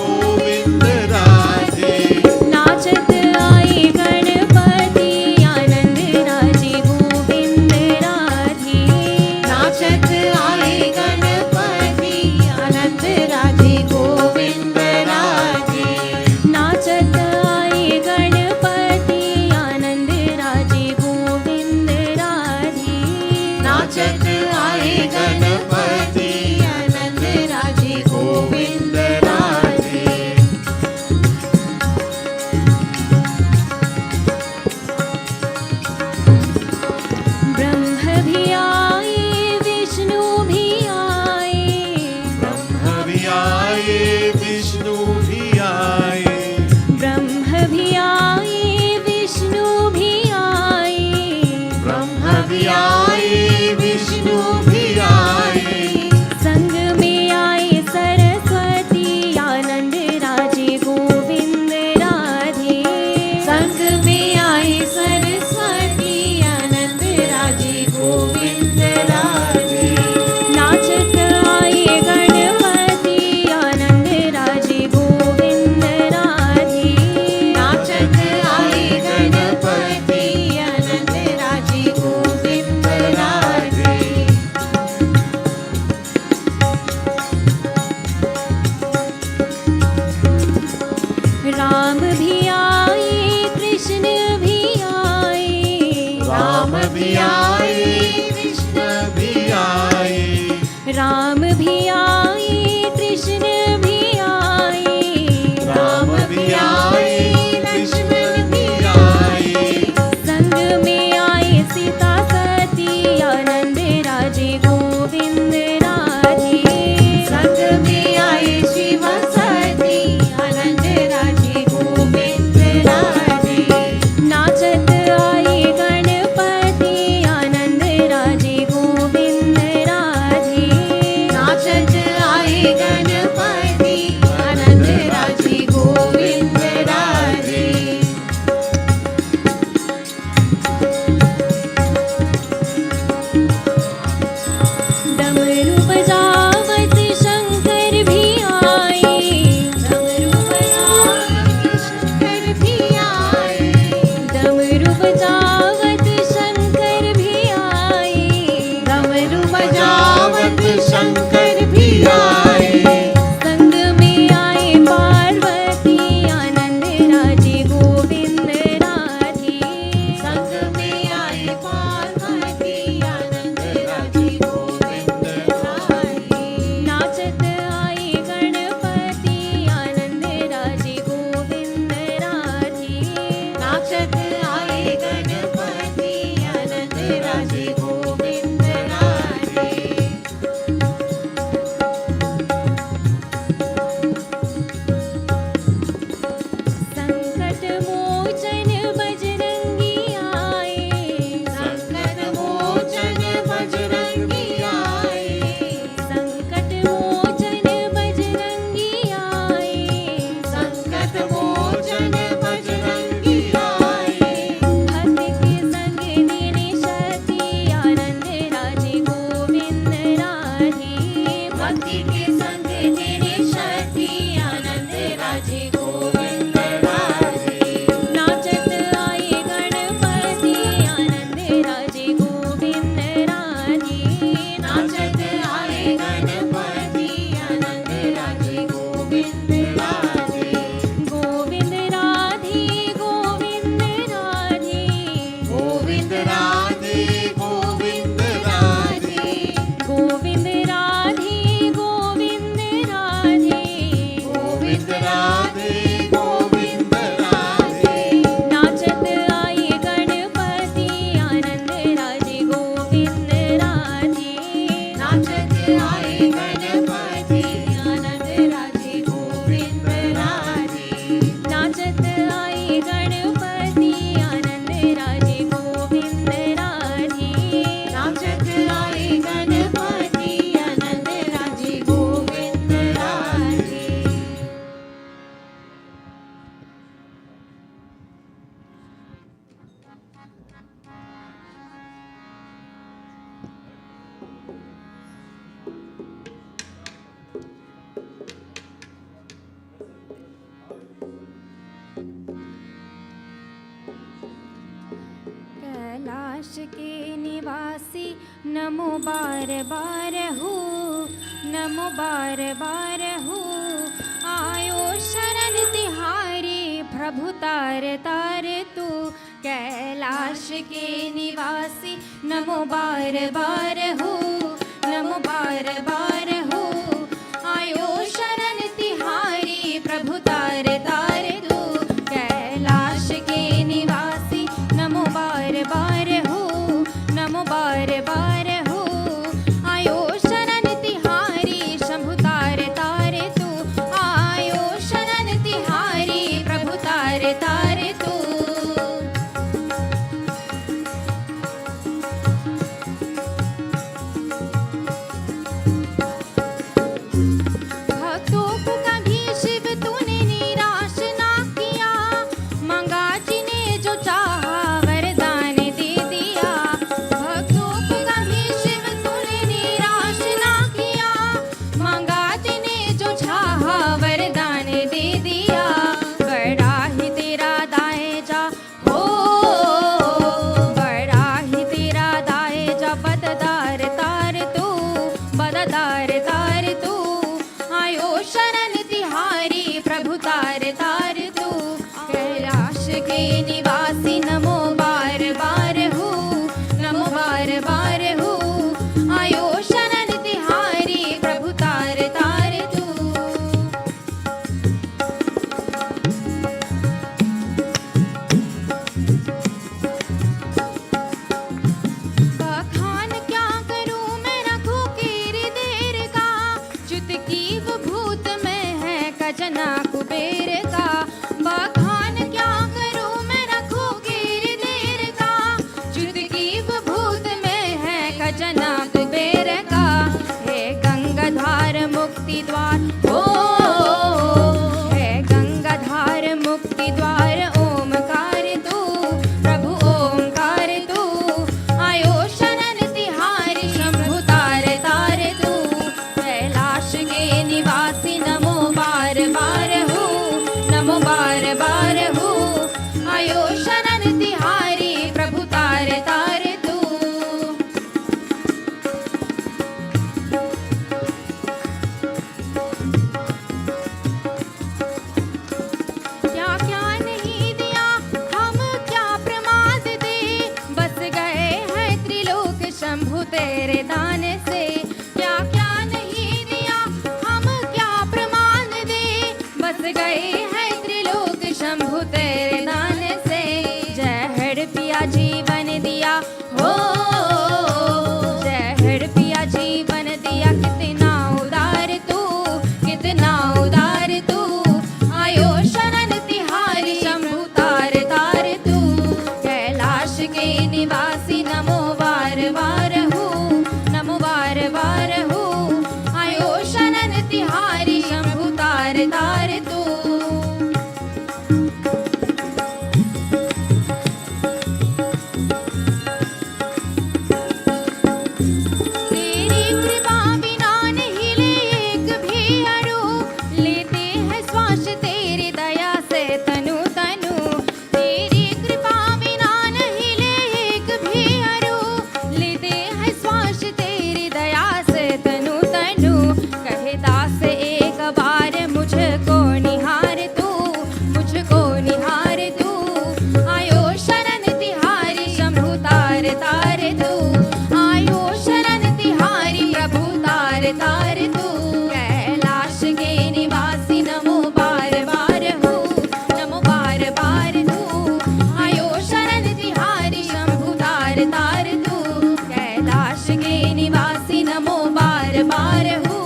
गोविंद राधे नाचत आए गणपति आनंद राजे गोविंद राधे नाचत आए गणपति आनंद राधे गोविंद राधे नाचत आए गणपति आनंद राजे गोविंद राधे नाचत आए गणपति आनंद राजे गोविंद राधे ब्रह्म भी आए विष्णु भी आए ब्रह्म भी आए विष्णु भी आए ब्रह्म भी आए विष्णु भी आए ब्रह्म भी आए विष्णु भी आए संग में आए सरस्वती आनंद राजे गोविंद राधे संग में आए सरस्वती आनंद राजे गोविंद राधे नाचत आए गणपति आनंद राजे गोविंद राधे नाचत आए गणपति आनंद राजे गोविंद राधे राम भी आए कृष्ण भी आए राम भी आए कृष्ण भी आए राम भी आए कृष्ण भी आए राम भी आए कृष्ण भी आए संग में आए सीता सती आनंद राजे गोविंद राधे संग में आए शिव सती आनंद राजे गोविंद राधे नाचत आए गणपति आनंद राजे गोविंद राधे नाचत शंकर भी आए। संग में आए पार्वती आनंद राजे गोविंद राधे। संग में आए पार्वती आनंद राजे गोविंद राधे। नाचत आए गणपति आनंद राजे गोविंद राधे। नाचत आए गणपति आनंद राजे गोविंद राधे। संकट मोचन बजरंगी आए। संकट मोचन बजरंगी आए। संकट मोचन बजरंगी आए। संकट मोचन बजरंगी आए। भक्त के संग देने शक्ति आनंद राजे गोविंद राधे। भक्ति के संग तेरे शक्ति आनंद राजे गोविंद राधे। नाचत आए गणपति आनंद राजे गोविंद राधे। नाचत आए गणपति आनंद राजे गोविंद राधे। गोविंद राधे गोविंद राधे। गोविंद राधे गोविंद राधे। गोविंद राधे गोविंद राधे। गोविंद राधे गोविंद राधे। नाचत आए गणपति आनंद राजे गोविंद राधे। नाचत आए गणपति आनंद राजे गोविंद राधे। नाचत आए गणपति आनंद राजे गोविंद राधे। नाचत आए गणपति आनंद राजे गोविंद राधे। कैलाश के निवासी नमो बार बार हो। नमो बार बार हो। आयो शरण तिहारी प्रभु तार तार तू। कैलाश के निवासी नमो बार बार हो। नमो बार बार हो। आयो शरण तिहारी प्रभु तार तार तू। कैलाश के निवासी नमो बार बार हो। नमो बार बार हो। आयो शरण तिहारी शंभु तार तार तू। आयो शरण तिहारी प्रभु तार तार तू। भक्तों को कभी शिव तूने निराश ना किया। मांगा जिन्हें जो चाहा वरदान दे दिया। भक्तों को कभी शिव तूने निराश ना किया। मांगा जिन्हें जो चाहा वरदान दे दिया। बड़ा ही तेरा दाए जा हो। बड़ा ही तेरा दाए जा बददार तार तू। बददार तार तू। आयो शरण तिहारी प्रभु तार तार तू। कैलाश के निवासी नमो बार बार हो। नमो बार बार हो। आयो शरण तिहारी प्रभु तार तार तू। बखान क्या करूं मैं रखूं कीर देर का। चुटकी वो भूत में है खजना कुबेर का। बखान क्या करूं मैं रखूं कीर देर का। चुटकी वो भूत में है खजना कुबेर का। हे गंगाधार मुक्ति द्वार हो। हे गंगाधार मुक्ति द्वार ओमकार तू। प्रभु ओमकार तू। आयो शरण तिहारी शंभु तार तार तू। कैलाश के निवासी नमो बार बार हो। नमो बार बार हो। आयो शरण तिहारी प्रभु तार तार तू। बार तू कैलाश के निवासी नमो बार बार हो नमो बार बार तू आयो शरण तिहारी शंभु तार तार तू कैलाश के निवासी नमो बार बार हो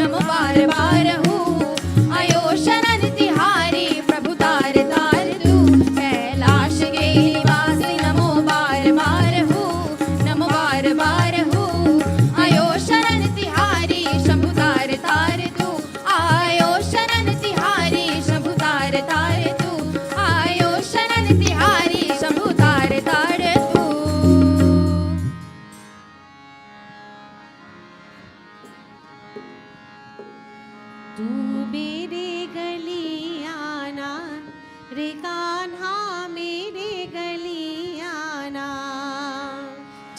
नमो बार बार हो आयो शरण तिहारी प्रभु तार तार तू कैलाश के निवासी नमो बार बार हो नमो बार बार हो आयो शरण तिहारी शंभु तार तार तू आयो शरण तिहारी शंभु तार तार तू आयो शरण तिहारी शंभु तार तार तू तू मेरे गली आना रे कान्हा मेरे गली आना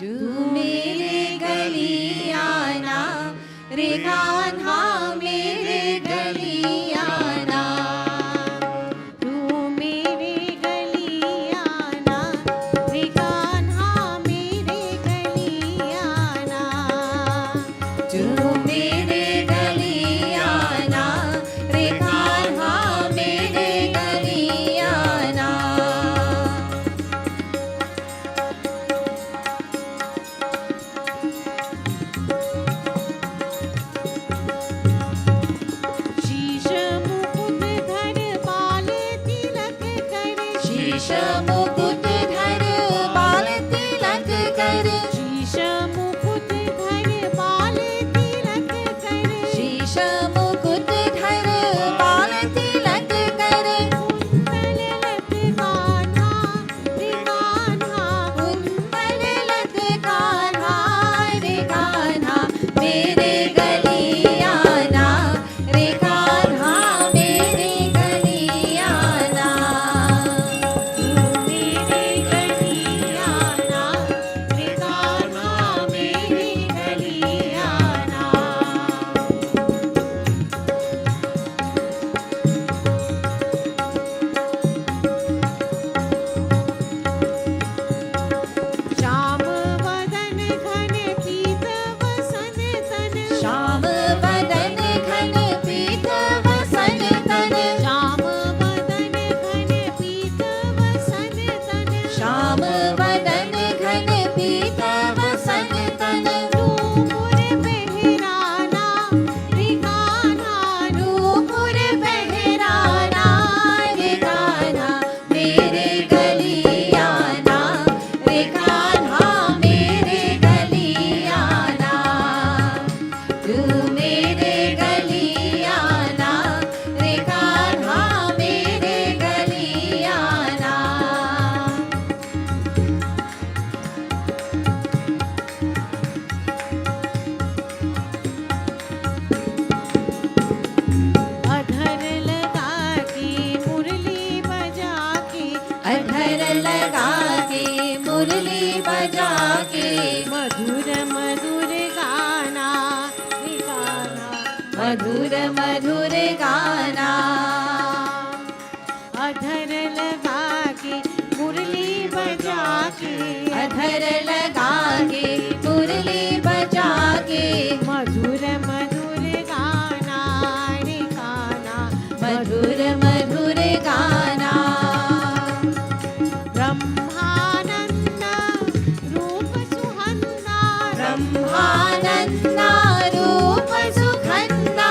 तू मेरे गली आना रे कान्हा मेरे गली आना तू मेरे गली आना रे कान्हा मेरे गली आना तू मेरे गली आना रे कान्हा मेरे गली आना शीश मुकुट धर बाल तिलक कर शीश मुकुट धर बाल तिलक कर शीश मुकुट धर बाल तिलक कर शीश मुकुट धर बाल तिलक कर कुंडल लत कान्हा रे कान्हा कुंडल लत कान्हा रे कान्हा मेरे गली आना रे कान्हा मेरे गली आना मेरे गली आना रे कान्हा मेरे गली आना श्याम वदन घन पीत वसन तन श्याम बदन घन पीत वसन तन श्याम वदन घन पीत वसन तन श्याम बदन घन पीत वसन तन नूपुर बहराना रे कान्हा नूपुर बहराना रे कान्हा मेरे गली आना रे कान्हा मेरे गली आना तू मेरे गली आना रे कान्हा मेरे गली आना अधर लगा के मुरली बजा के अधर लगा के मुरली बजा के मधुर मधुर गाना रे कान्हा मधुर मधुर गाना अधर लगा के मुरली बजा के अधर लगा के मुरली बजा के मधुर मधुर गाना रे कान्हा मधुर मधुर गाना ब्रह्मानंद रूप सुहंदा ब्रह्मानंदा रूप सुखंदा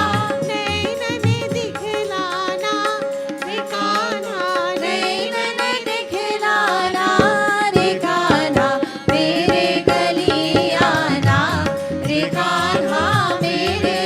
नैनन दिखलाना रे कान्हा नैनन दिखलाना रे कान्हा मेरे गली आना रे कान्हा मेरे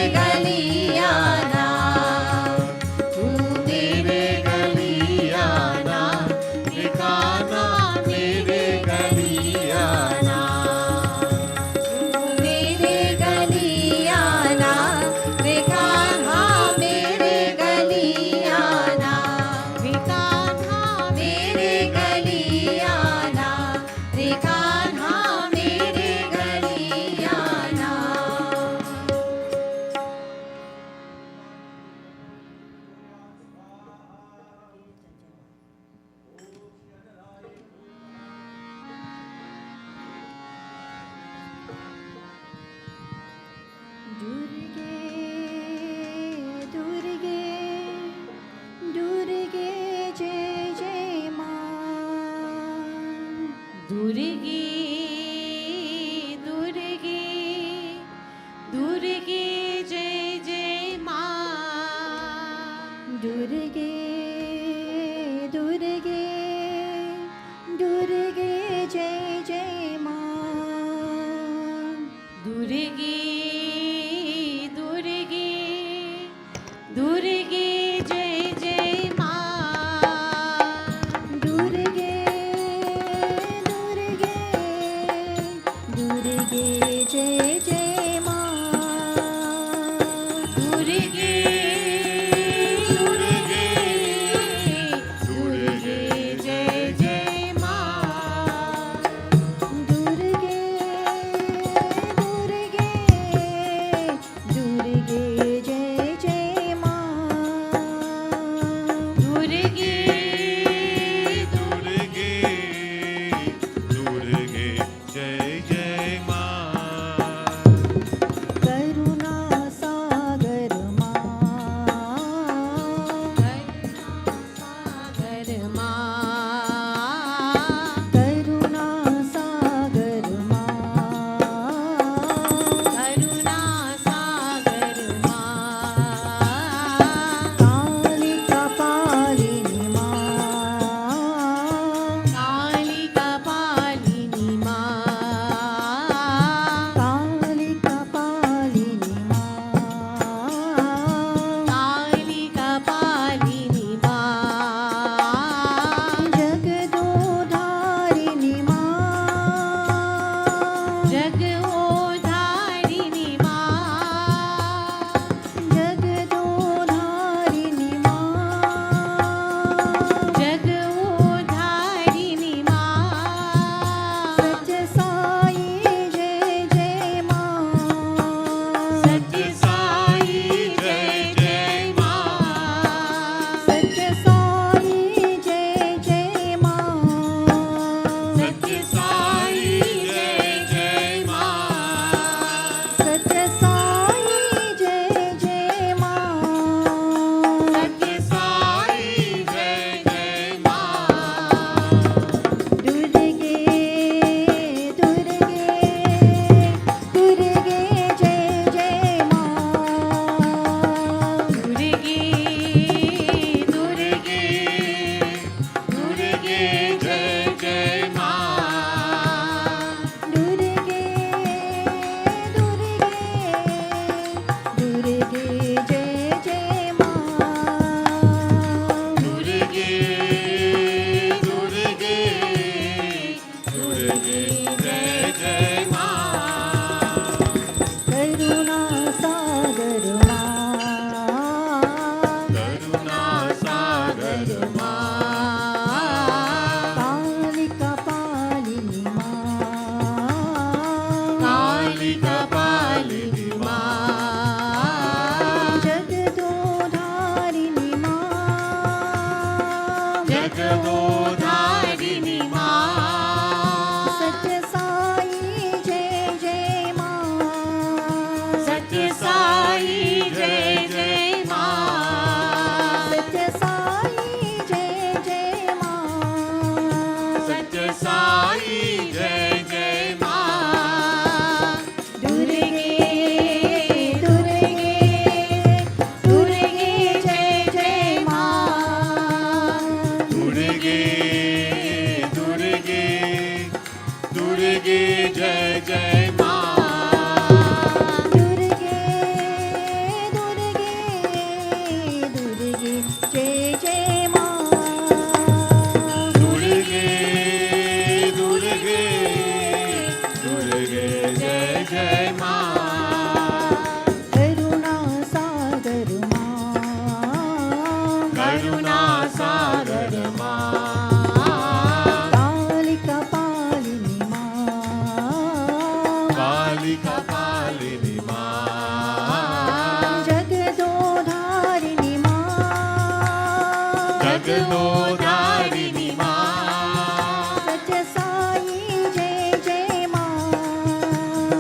जगदोधारिणी माँ सत्य साई जय जय माँ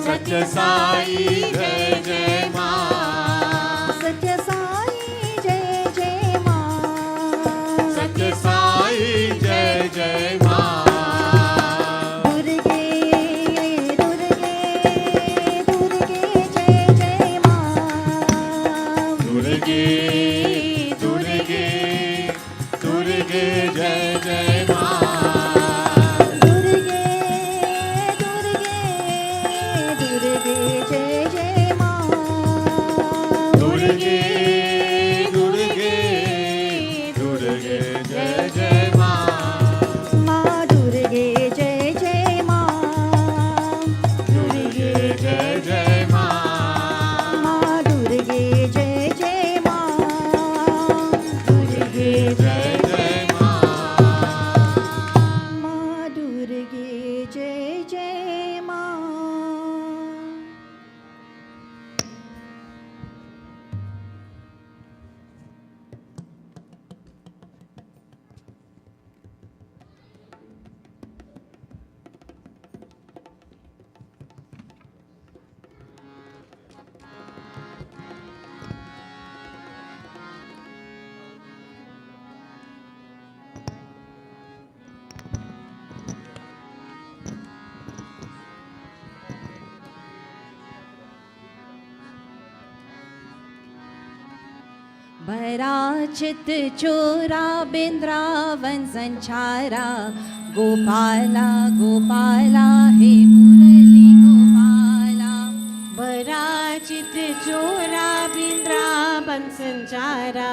सत्य साई जय जय माँ सत्य साई जय जय माँ सत्य साई जय जय माँ दुर्गे दुर्गे दुर्गे जय जय माँ दुर्गे दुर्गे दुर्गे जय जय माँ दुर्गे दुर्गे दुर्गे जय जय माँ दुर्गे दुर्गे दुर्गे जय जय माँ माँ दुर्गे जय जय माँ दुर्गे जय जय माँ माँ दुर्गे जय जय माँ दुर्गे जय जय माँ माँ दुर्गे जय जय माँ भराचित चोरा बिंद्रावन संचारा गोपाला गोपाला हे मुरली गोपाला बराचित चोरा बिंद्रावन संचारा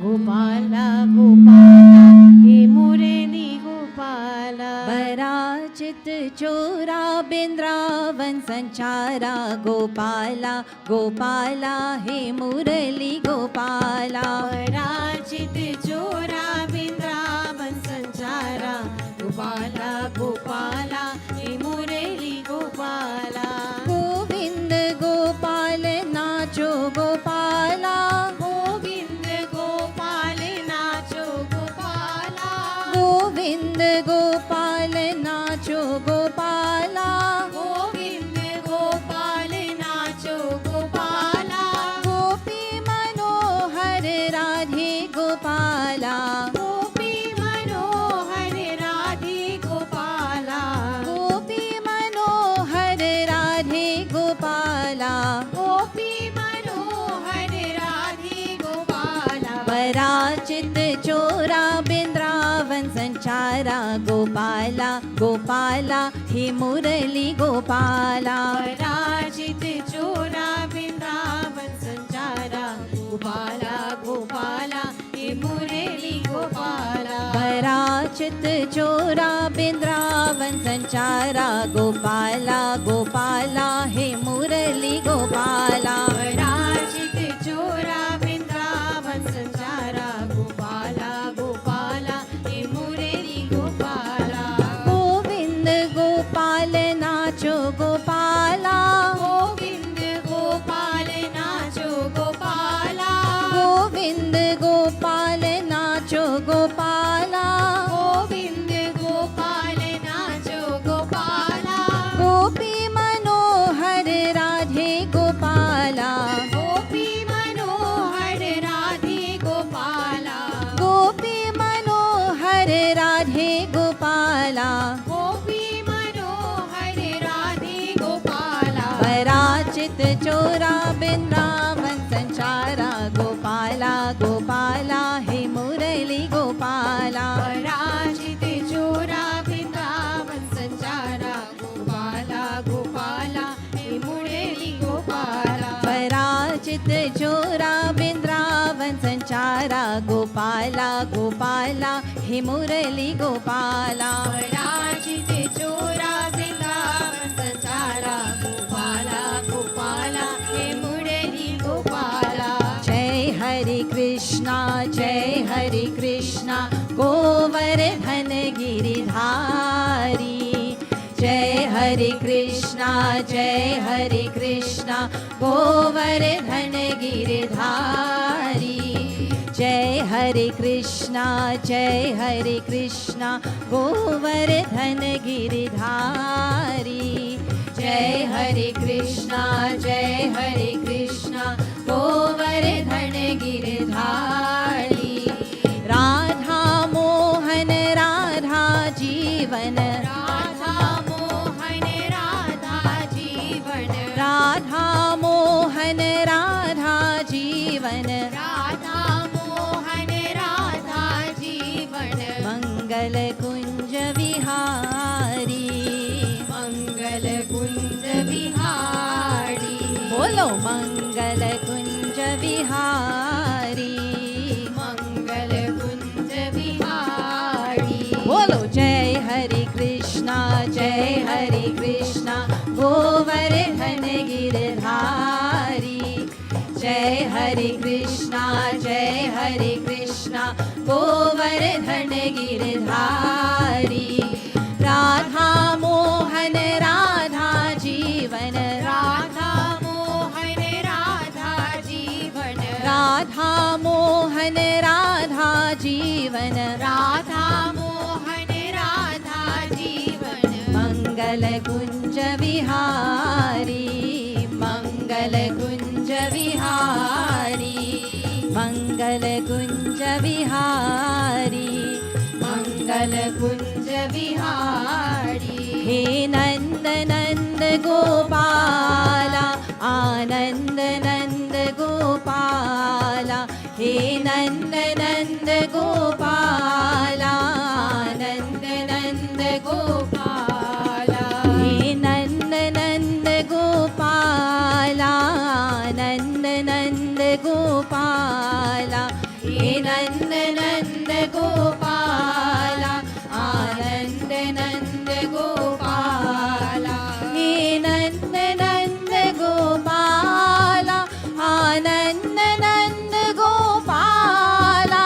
गोपाला गोपाला हे मुरली गोपाला भराचित चोरा बिंद्रावन संचारा गोपाला गोपाला हे मुरली गोपाला बराचित चोरा बिंद्रावन संचारा गोपाला गोपाला हे मुरली गोपाला गोविंद गोपाल नाचो गोपाला गोविंद गोपाल नाचो गोपाला गोविंद गोपाल नाचो गोपाला गोविंद गोपाल नाचो गोपाला गोपी मनोहर राधे गोपाला गोपी मनोहर राधे गोपाला गोपी मनोहर राधे गोपाला गोपी मनोहर राधे गोपाला पराचित चोरा बिंद्रावन संचारा गोपाला गोपाला हे मुरली गोपाला पराजित चोरा वृंदावन संचारा गोपाला गोपाला हे मुरली गोपाला पराचित चोरा बिंद्रावन संचारा गोपाला गोपाला हे मुरली गोपाला पराजित चोरा वृंदावन संचारा गोपाला गोपाला हे मुरली गोपाला गोविंद गोपाल नाचो गोपाला गोविंद गोपाल नाचो गोपाला गोविंद गोपाल नाचो गोपाला गोविंद गोपाल नाचो गोपाला गोपी मनोहर राधे गोपाला गोपी मनोहर राधे गोपाला गोपी मनोहर राधे गोपाला गोपी मनोहर राधे गोपाला पराचित चोरा बिंद्रावन संचारा गोपाला गोपाला हे मुरली गोपाला पराजित चोरा वृंदावन संचारा गोपाला गोपाला हे मुरली गोपाला पराचित चोरा बिंद्रावन संचारा गोपाला गोपाला हे मुरली गोपाला पराजित चोरा वृंदावन संचारा गोपाला गोपाला हे मुरली गोपाला जय हरे कृष्णा गोवर्धन गिरिधारी जय हरे कृष्णा गोवर्धन गिरिधारी जय हरे जय हरे कृष्णा गोवर्धन गिरिधारी जय हरे कृष्णा गोवर्धन गिरधारी राधा मोहन राधा जीवन राधा मोहन राधा जीवन राधा मोहन राधा जीवन राधा मोहन राधा जीवन मंगल कुंज विहारी मंगल कुंज विहारी बोलो मंगल कुंज विहारी मंगल कुंज विहारी बोलो जय हरे कृष्णा गोवर्धन गिरधारी जय हरे कृष्णा गोवर्धन गिरधारी राधा मोहन राधा जीवन राधा मोहन राधा जीवन राधा मोहन राधा जीवन राधा मोहन राधा जीवन मंगल कुंज विहारी मंगल कुंज विहारी मंगल कुंज विहारी मंगल कुंज विहारी हे नंद नंद गोपाला आनंद नंद गोपाला हे नंद नंद गोपाला आनंद नंद गोपाला हे नंद नंद गोपाला आनंद नंद गोपाला हे नंद नंद गोपाला आनंद नंद गोपाला हे नंद नंद गोपाला आनंद नंद गोपाला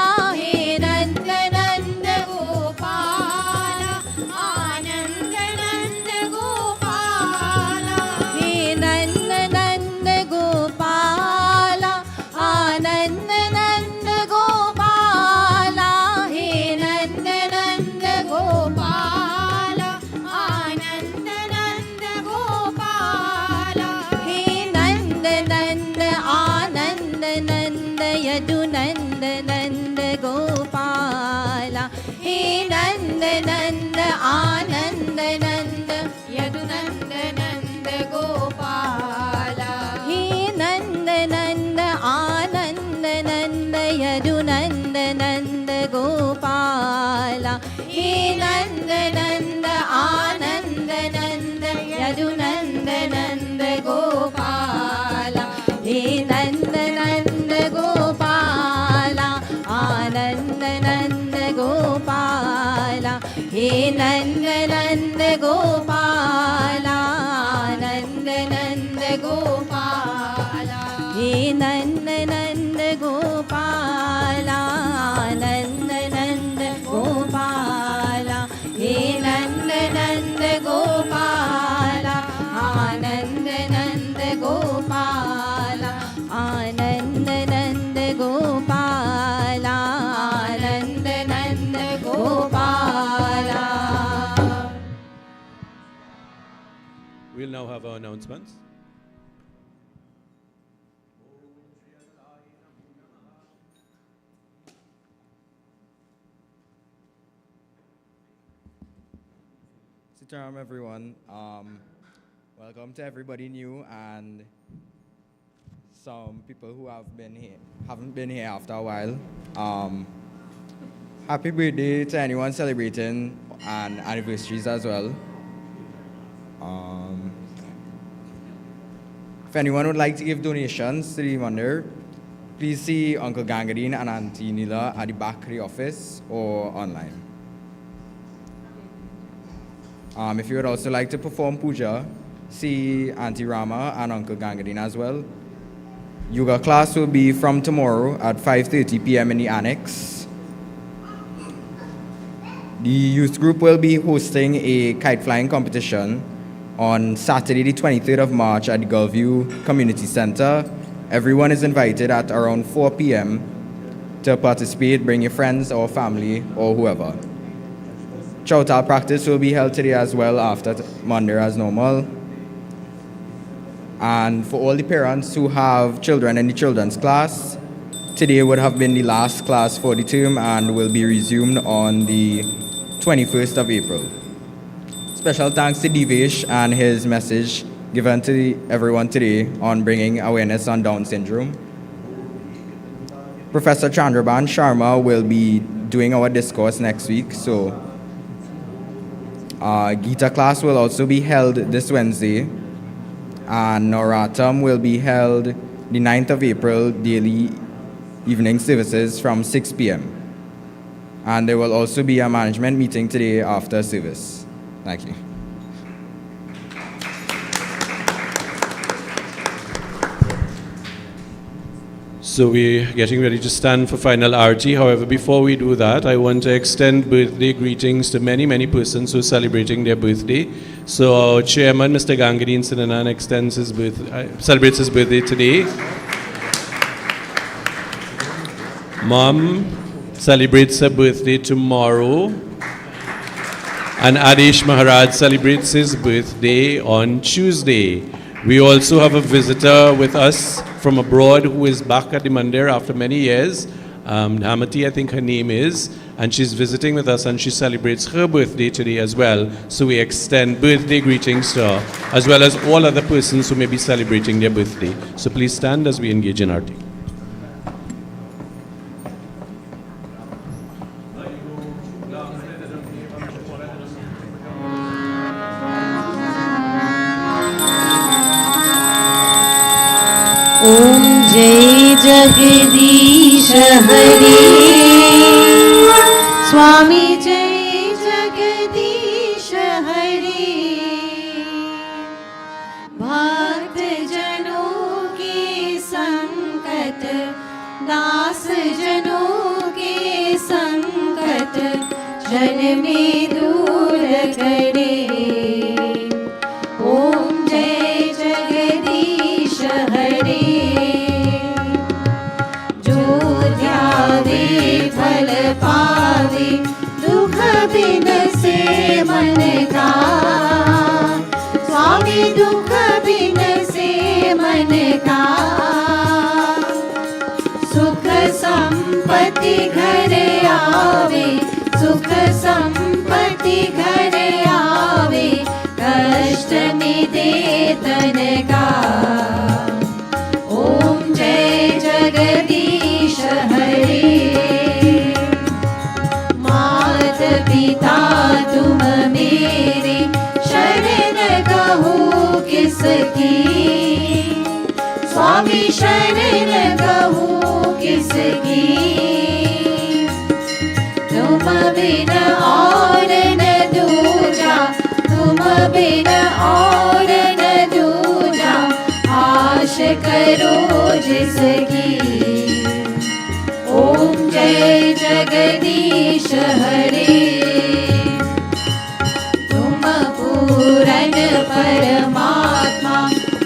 हे नंद नंद गोपाला आनंद नंद गोपाला हे नंद नंद गोपाला आनंद नंद गोपाला हे नंद नंद गोपाला आनंद नंद गोपाला हे नंद नंद आनंद नंद यदु नंद नंद गोपाला हे नंद नंद आनंद नंद यदु नंद नंद गोपाला हे नंद नंद आनंद नंद यदु नंद नंद गोपाला हे नंद नंद आनंद नंद यदु नंद नंद गोपाला हे नंद नंद गोपाला आनंद नंद गोपाला हे नंद नंद गोपाला आनंद नंद गोपाला हे नंद नंद गोपाला आनंद नंद गोपाला हे नंद नंद गोपाला आनंद नंद गोपाला आनंद नंद गोपाला आनंद नंद Gopala. We'll now have our announcements. Sitaram, everyone. Welcome to everybody new and some people who haven't been here after a while. Happy birthday to anyone celebrating and anniversaries as well. If anyone would like to give donations to the Mandir, please see Uncle Gangadine and Auntie Nila at the back of the office or online. If you would also like to perform puja, see Auntie Rama and Uncle Gangadine as well. Yoga class will be from tomorrow at 5:30 p.m. in the annex. The youth group will be hosting a kite flying competition on Saturday the 23rd of March at the Gulfview Community Center. Everyone is invited at around 4 p.m. to participate. Bring your friends or family or whoever. Chowtal practice will be held today as well after Mandir as normal. And for all the parents who have children in the children's class, today would have been the last class for the term and will be resumed on the 21st of April. Special thanks to Divesh and his message given to everyone today on bringing awareness on Down syndrome. Professor Chandraban Sharma will be doing our discourse next week, so Gita class will also be held this Wednesday, and Noratam will be held the 9th of April, daily evening services from 6 p.m. And there will also be a management meeting today after service. Thank you. So we're getting ready to stand for final arati. However, before we do that, I want to extend birthday greetings to many, many persons who are celebrating their birthday. So our chairman, Mr. Gangadin Sinanan, celebrates his birthday today. Mom celebrates her birthday tomorrow. And Adesh Maharaj celebrates his birthday on Tuesday. We also have a visitor with us from abroad who is back at the Mandir after many years. Hamati, I think her name is, and she's visiting with us and she celebrates her birthday today as well. So we extend birthday greetings to her, as well as all other persons who may be celebrating their birthday. So please stand as we engage in arati. ॐ जय जगदीश हरे स्वामी जय जगदीश हरे भक्त जनों के संकट दास जनों के संकट क्षण में दूर करे ॐ जय जगदीश हरे फल पावे दुख बिन से मन का स्वामी दुख बिन से मन का सुख संपत्ति घर आवे सुख संपत्ति घर आवे कष्ट में दे तन का ओम जय जगदीश हरे पिता तुम मेरे शरण कहूँ किसकी स्वामी शरण कहूँ किसकी तुम बिन और न दूजा तुम बिन और न दूजा आश करो जिसकी ओम जय जगदीश हरे तुम पूरन परमात्मा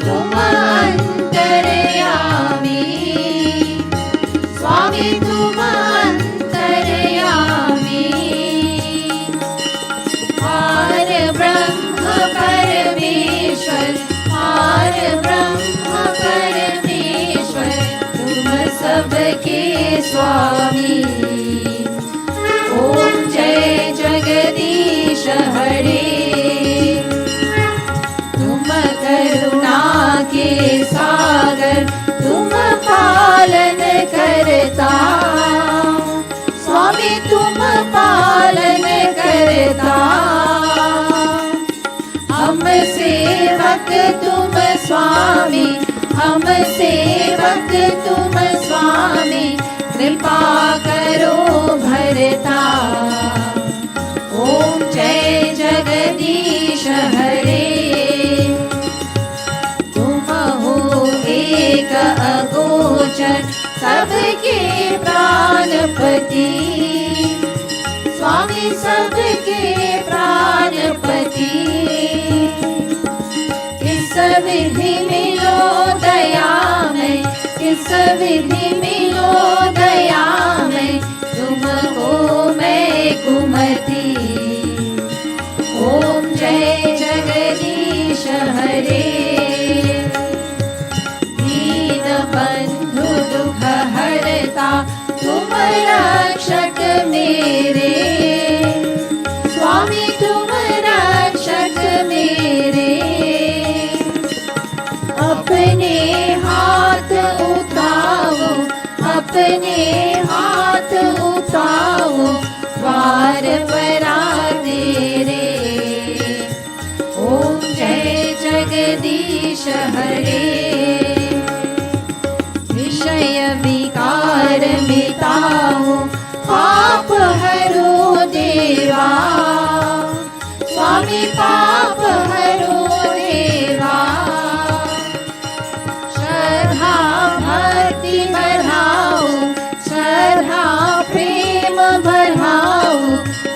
तुम अंतर्यामी स्वामी तुम अंतर्यामी पार ब्रह्म परमेश्वर पार ब्रह्म परमेश्वर तुम सबके स्वामी ओम जय जगदीश हरे तुम करुणा के सागर तुम पालन करता स्वामी तुम पालन करता हम सेवक तुम स्वामी हम सेवक तुम स्वामी कृपा करो भरता ओम जय जगदीश हरे तुम हो एक अगोचर सबके प्राणपति स्वामी सबके प्राणपति किस विधि मिलो दया में किस विधि मिलो दया में जय कुमति ॐ जय जगदीश हरे दीन बंधु दुख हरता तुम रक्षक मेरे स्वामी तुम रक्षक मेरे अपने हाथ उठाओ अपने हाथ उठाओ द्वार पर तेरे ओम जय जगदीश हरे विषय विकार मिटाओ पाप हरो देवा स्वामी पाप हरो देवा श्रद्धा भक्ति बढ़ाओ श्रद्धा प्रेम बढ़ाओ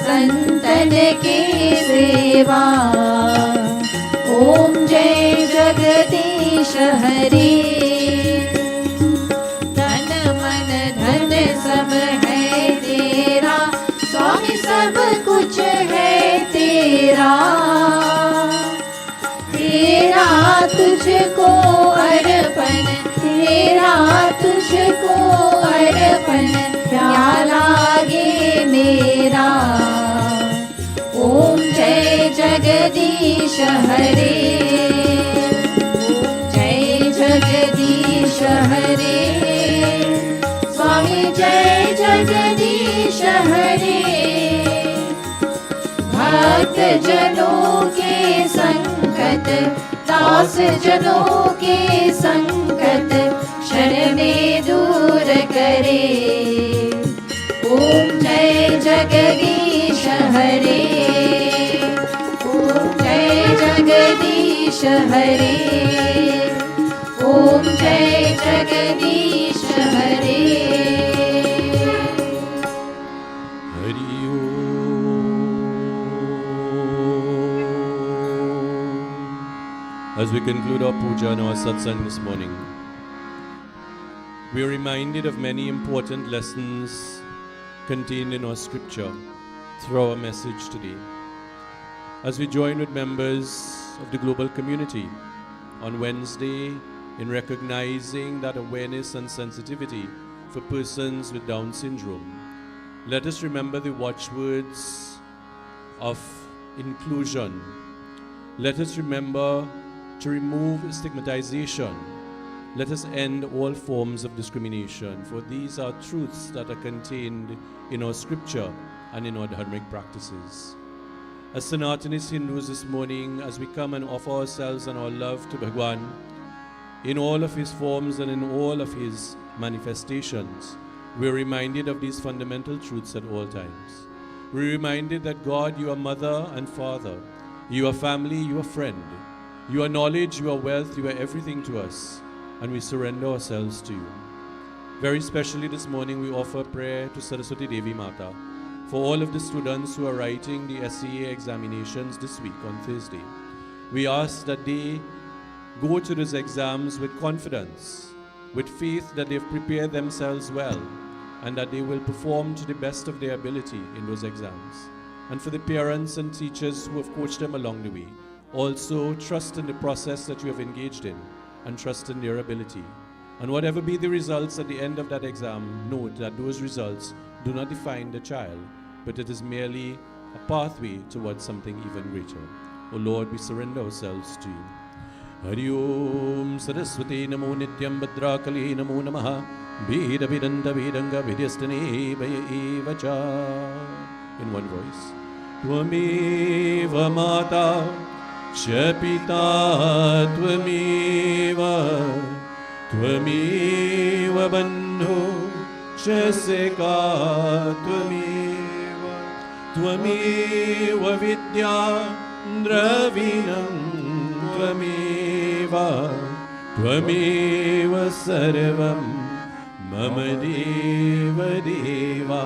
संतन की सेवा ओम जय जगदीश हरे तन मन धन सब है तेरा स्वामी सब कुछ है तेरा तेरा तुझको अर्पण तेरा तुझको अर्पण क्या लागे मेरा ओम जय जगदीश हरे जय जगदीश हरे स्वामी जय जगदीश हरे भक्त जनों के संकट दास जनों के संकट क्षण में दूर करे ओम जय जगदीश हरे ओम जय जगदीश हरे ओम जय जगदीश हरे As we conclude our puja and our satsang this morning, we are reminded of many important lessons contained in our scripture through our message today. As we join with members of the global community on Wednesday in recognizing that awareness and sensitivity for persons with Down syndrome, let us remember the watchwords of inclusion. Let us remember to remove stigmatization. Let us end all forms of discrimination, for these are truths that are contained in our scripture and in our dharmic practices. As Sanatanis Hindus this morning, as we come and offer ourselves and our love to Bhagwan in all of his forms and in all of his manifestations, we are reminded of these fundamental truths at all times. We are reminded that God, you are mother and father, you are family, you are friend, you are knowledge, you are wealth, you are everything to us, and we surrender ourselves to you. Very specially this morning we offer prayer to Saraswati Devi Mata for all of the students who are writing the SCA examinations this week on Thursday. We ask that they go to those exams with confidence, with faith that they've prepared themselves well, and that they will perform to the best of their ability in those exams. And for the parents and teachers who have coached them along the way, also trust in the process that you have engaged in and trust in their ability. And whatever be the results at the end of that exam, note that those results do not define the child, but it is merely a pathway towards something even greater. O Lord, we surrender ourselves to you. Hari Om Saraswati Namo Nityam Bhadrakali Namo Namaha Bheda Vidanta Vidanga Vidyastane Bhaya Evacha. In one voice. Tvameva Mata Chapita Tvameva Tvameva Bandhu Chaseka Tvameva Tvameva Vidya Dravinam Tvameva Tvameva Sarvam Mama Deva Deva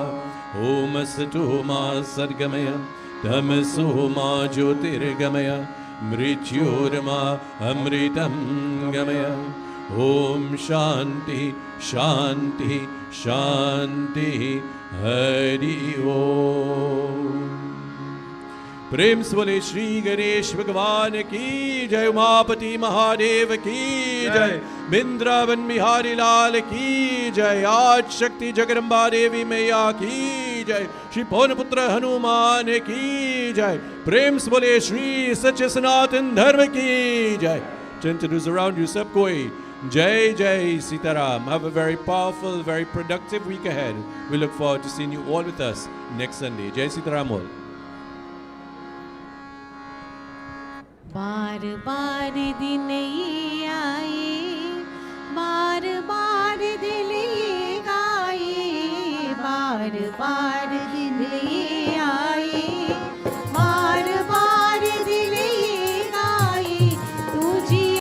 Om Asato Ma Sargamaya Tamaso Ma Jyotirgamaya Mrityurma Amritam Gamaya Om Shanti Shanti Shanti Hari Om. प्रेम से बोले श्री गणेश भगवान की जय, उमापति महादेव की जय, वृंदावन बिहारी लाल की जय, आज शक्ति जगदम्बा देवी मैया की जय, श्री पवन पुत्र हनुमान की जय, प्रेम से बोले श्री सच्चे सनातन धर्म की जय. Gentlemen around you, sab koi jai jai Sitaram. Have a very powerful, very productive week ahead. We look forward to seeing you all with us next Sunday. Jai Sitaram all. बार बार दिन ये